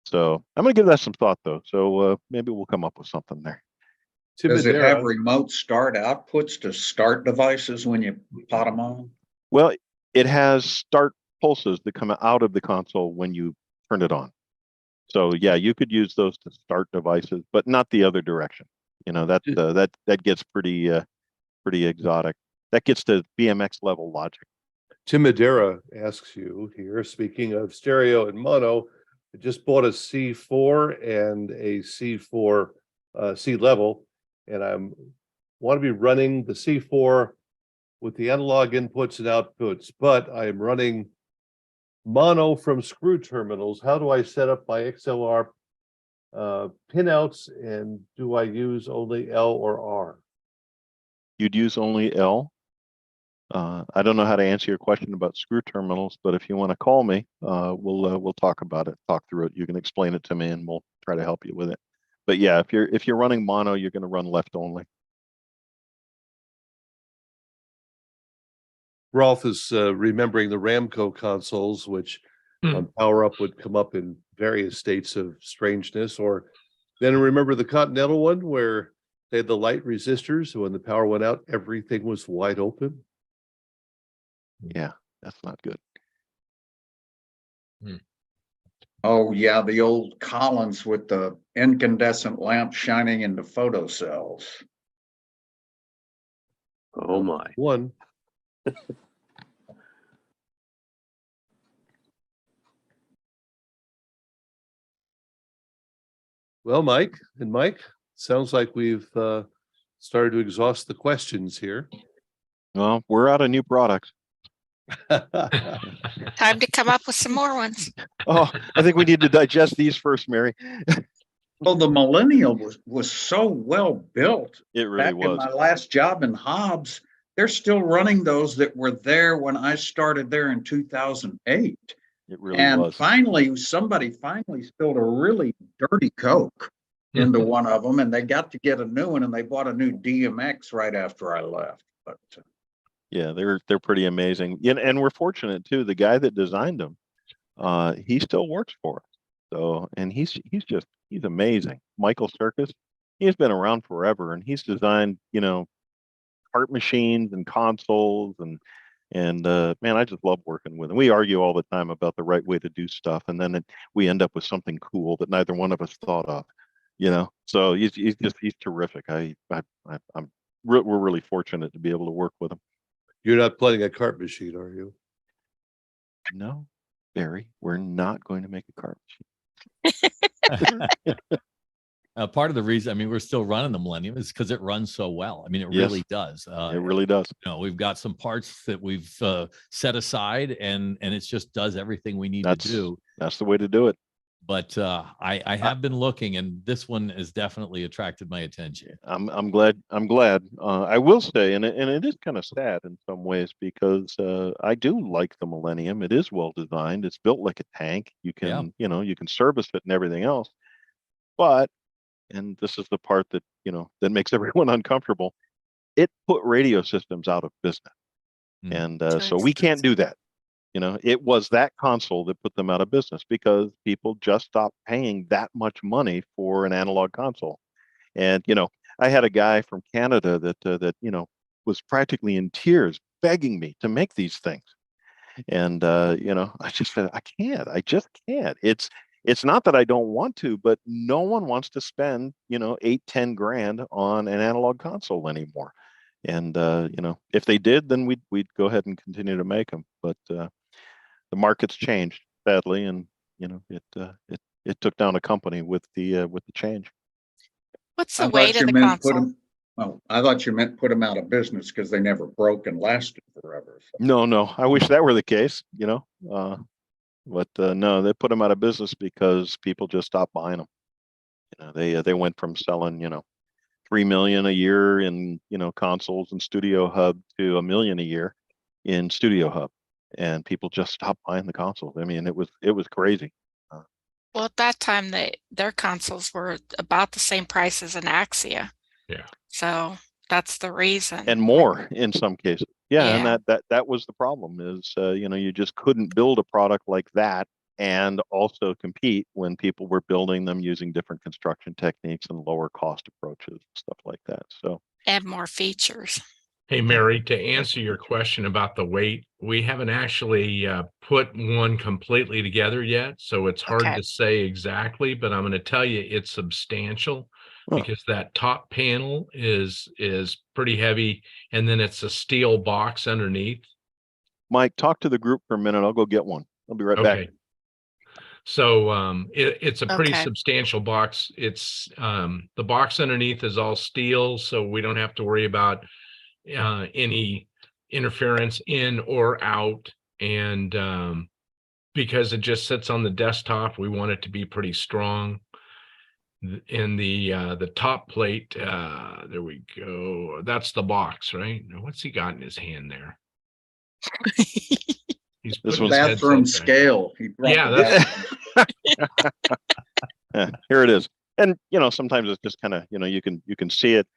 So I'm going to give that some thought, though. So maybe we'll come up with something there. Does it have remote start outputs to start devices when you pot them on? Well, it has start pulses that come out of the console when you turn it on. So yeah, you could use those to start devices, but not the other direction. That gets pretty exotic. That gets to BMX level logic. Tim Madera asks you here, speaking of stereo and mono, I just bought a C4 and a C4 C level, and I want to be running the C4 with the analog inputs and outputs, but I am running mono from screw terminals. How do I set up my XLR pinouts, and do I use only L or R? You'd use only L. I don't know how to answer your question about screw terminals, but if you want to call me, we'll talk about it, talk through it. You can explain it to me, and we'll try to help you with it. But yeah, if you're running mono, you're going to run left only. Rolf is remembering the Ramco consoles, which on power up would come up in various states of strangeness. Or then remember the Continental one where they had the light resistors, so when the power went out, everything was wide open. Yeah, that's not good. Oh yeah, the old Collins with the incandescent lamp shining into photocells. Oh my. One. Well, Mike, sounds like we've started to exhaust the questions here. Well, we're out of new products. Time to come up with some more ones. Oh, I think we need to digest these first, Mary. Well, the Millennial was so well built. It really was. In my last job in Hobbs, they're still running those that were there when I started there in 2008. It really was. Finally, somebody spilled a really dirty Coke into one of them, and they got to get a new one, and they bought a new DMX right after I left. But yeah, they're pretty amazing. And we're fortunate too. The guy that designed them, he still works for us. So, and he's amazing. Michael Circus, he's been around forever, and he's designed, cart machines and consoles and man, I just love working with him. We argue all the time about the right way to do stuff, and then we end up with something cool that neither one of us thought of. So he's terrific. We're really fortunate to be able to work with him. You're not planning a cart machine, are you? No, Barry, we're not going to make a cart machine. Part of the reason, we're still running the Millennium is because it runs so well. It really does. It really does. We've got some parts that we've set aside, and it just does everything we need to do. That's the way to do it. But I have been looking, and this one has definitely attracted my attention. I'm glad. I will say, and it is kind of sad in some ways, because I do like the Millennium. It is well designed. It's built like a tank. You can you can service it and everything else. But, and this is the part that that makes everyone uncomfortable, it put radio systems out of business, and so we can't do that. It was that console that put them out of business, because people just stopped paying that much money for an analog console. And I had a guy from Canada that was practically in tears begging me to make these things, and I just said, I just can't. It's not that I don't want to, but no one wants to spend, 8-10 grand on an analog console anymore. And, if they did, then we'd go ahead and continue to make them. But the market's changed, sadly, and, it took down a company with the change. What's the weight of the console? Well, I thought you meant put them out of business because they never broke and lasted forever. So. No, I wish that were the case, But no, they put them out of business because people just stopped buying them. You know, they went from selling, you know, 3 million a year in, you know, consoles and Studio Hub to 1 million a year in Studio Hub, and people just stopped buying the consoles. I mean, it was crazy. Well, at that time, their consoles were about the same price as an Axia. Yeah. So that's the reason. And more in some cases. Yeah, Yeah. and that was the problem is, you know, you just couldn't build a product like that and also compete when people were building them using different construction techniques and lower cost approaches, stuff like that. So, And more features. Hey, Mary, to answer your question about the weight, we haven't actually put one completely together yet, so it's hard Okay. to say exactly, but I'm going to tell you it's substantial because that top panel is pretty heavy, and then it's a steel box underneath. Mike, talk to the group for a minute. I'll go get one. I'll be right back. Okay. So it's a pretty Okay. substantial box. It's the box underneath is all steel, so we don't have to worry about any interference in or out. And because it just sits on the desktop, we want it to be pretty strong. And the top plate, there we go. That's the box, right? Now, what's he got in his hand there? He's This putting was his Bathroom headset back. scale. He brought Yeah, the that's Yeah, here it is. And you know, sometimes it's just kind of, you know, you can see it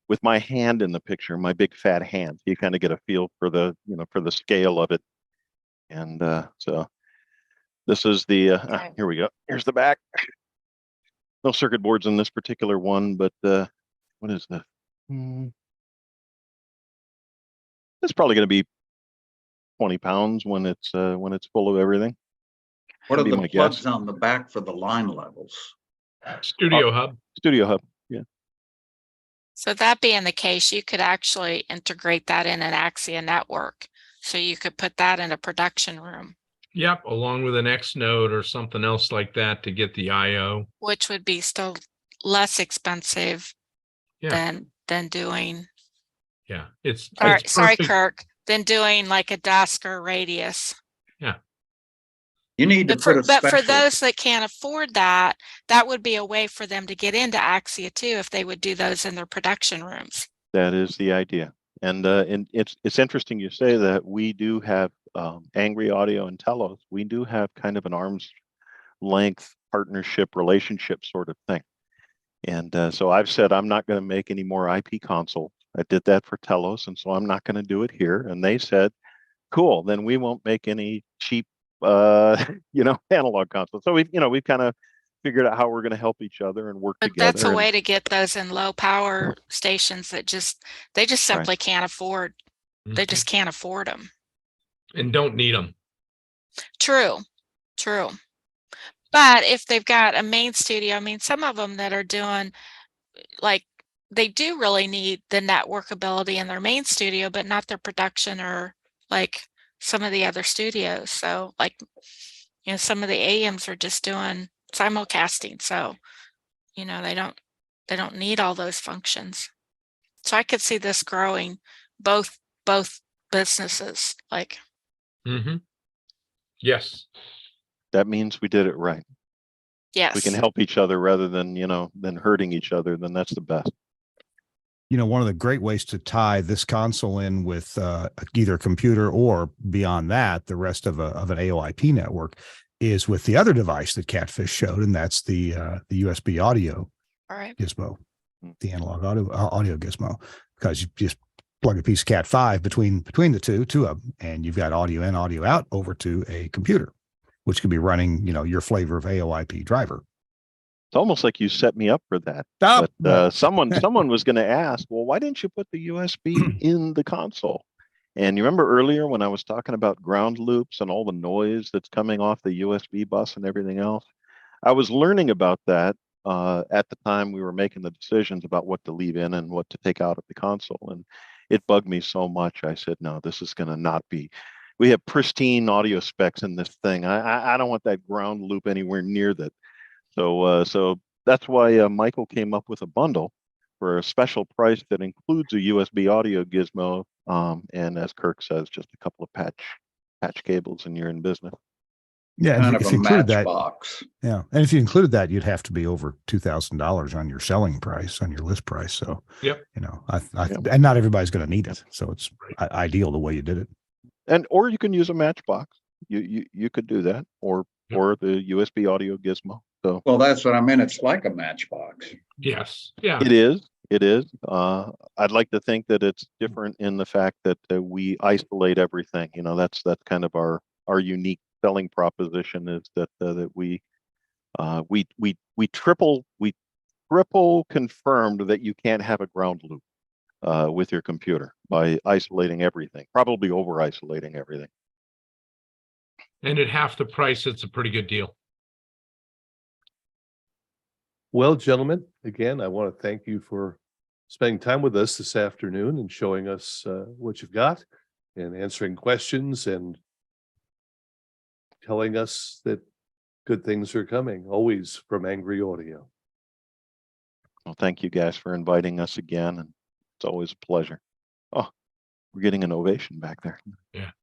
with my hand in the picture, my big fat hand. You kind of get a feel for the, you know, for the scale of it. And so this is the here we go. Here's the back. No circuit boards in this particular one, but what is this? It's probably going to be 20 pounds when it's full of everything. What are That'd be the my plugs guess. on the back for the line levels? Studio Hub. Studio Hub. Yeah. So that being the case, you could actually integrate that in an Axia network. So you could put that in a production room, Yep, along with an X node or something else like that to get the IO. which would be still less expensive Yeah. than doing. Yeah, it's Sorry, perfect. Kirk. Than doing like a desk or radius. You need to But for, put a but for special, those that can't afford that, that would be a way for them to get into Axia too, if they would do those in their production rooms. That is the idea. And it's interesting you say that. We do have Angry Audio and Telos. We do have kind of an arm's length partnership relationship sort of thing. And so I've said I'm not going to make any more IP consoles. I did that for Telos, and so I'm not going to do it here. And they said, cool, then we won't make any cheap you know, analog consoles. So we've kind of figured out how we're going to help each other and work But together. that's a way to get those in low power stations that they just simply can't afford. They just can't afford them. And don't need them. True. But if they've got a main studio, I mean, some of them that are doing, like, they do really need the networkability in their main studio, but not their production or like some of the other studios. So like, you know, some of the AMs are just doing simulcasting. So, you know, they don't need all those functions. So I could see this growing both businesses, like. Yes. That means we did it right. Yes. We can help each other rather than, you know, than hurting each other. Then that's the best. You know, one of the great ways to tie this console in with either a computer or beyond that, the rest of an AOIP network, is with the other device that Catfish showed, and that's the USB audio gizmo, the analog audio gizmo, because you just plug a piece of Cat 5 between the two of them, and you've got audio in, audio out over to a computer, which could be running, you know, your flavor of AOIP driver. It's almost like you set me up for that. Stop. But someone was going to ask, well, why didn't you put the USB in the console? And you remember earlier when I was talking about ground loops and all the noise that's coming off the USB bus and everything else? I was learning about that at the time we were making the decisions about what to leave in and what to take out of the console. And it bugged me so much. I said, no, this is going to not be. We have pristine audio specs in this thing. I don't want that ground loop anywhere near that. So that's why Michael came up with a bundle for a special price that includes a USB audio gizmo, and as Kirk says, just a couple of patch cables, and you're in business. Yeah, and kind if of you a included that, matchbox. yeah, and if you included that, you'd have to be over $2,000 on your selling price, on your list price. So, Yep. you know, Yep. and not everybody's going to need it, so it's ideal the way you did it. And or you can use a matchbox. You could do that, or the USB audio gizmo. So Well, that's what I meant. It's like a matchbox. Yes, yeah. it is. It is. I'd like to think that it's different in the fact that we isolate everything. You know, that's kind of our unique selling proposition is that we triple confirmed that you can't have a ground loop with your computer by isolating everything, probably over isolating everything. And at half the price, it's a pretty good deal. Well, gentlemen, again, I want to thank you for spending time with us this afternoon and showing us what you've got and answering questions and telling us that good things are coming, always from Angry Audio. Well, thank you guys for inviting us again, and it's always a pleasure. Oh, we're getting an ovation back there. Yeah.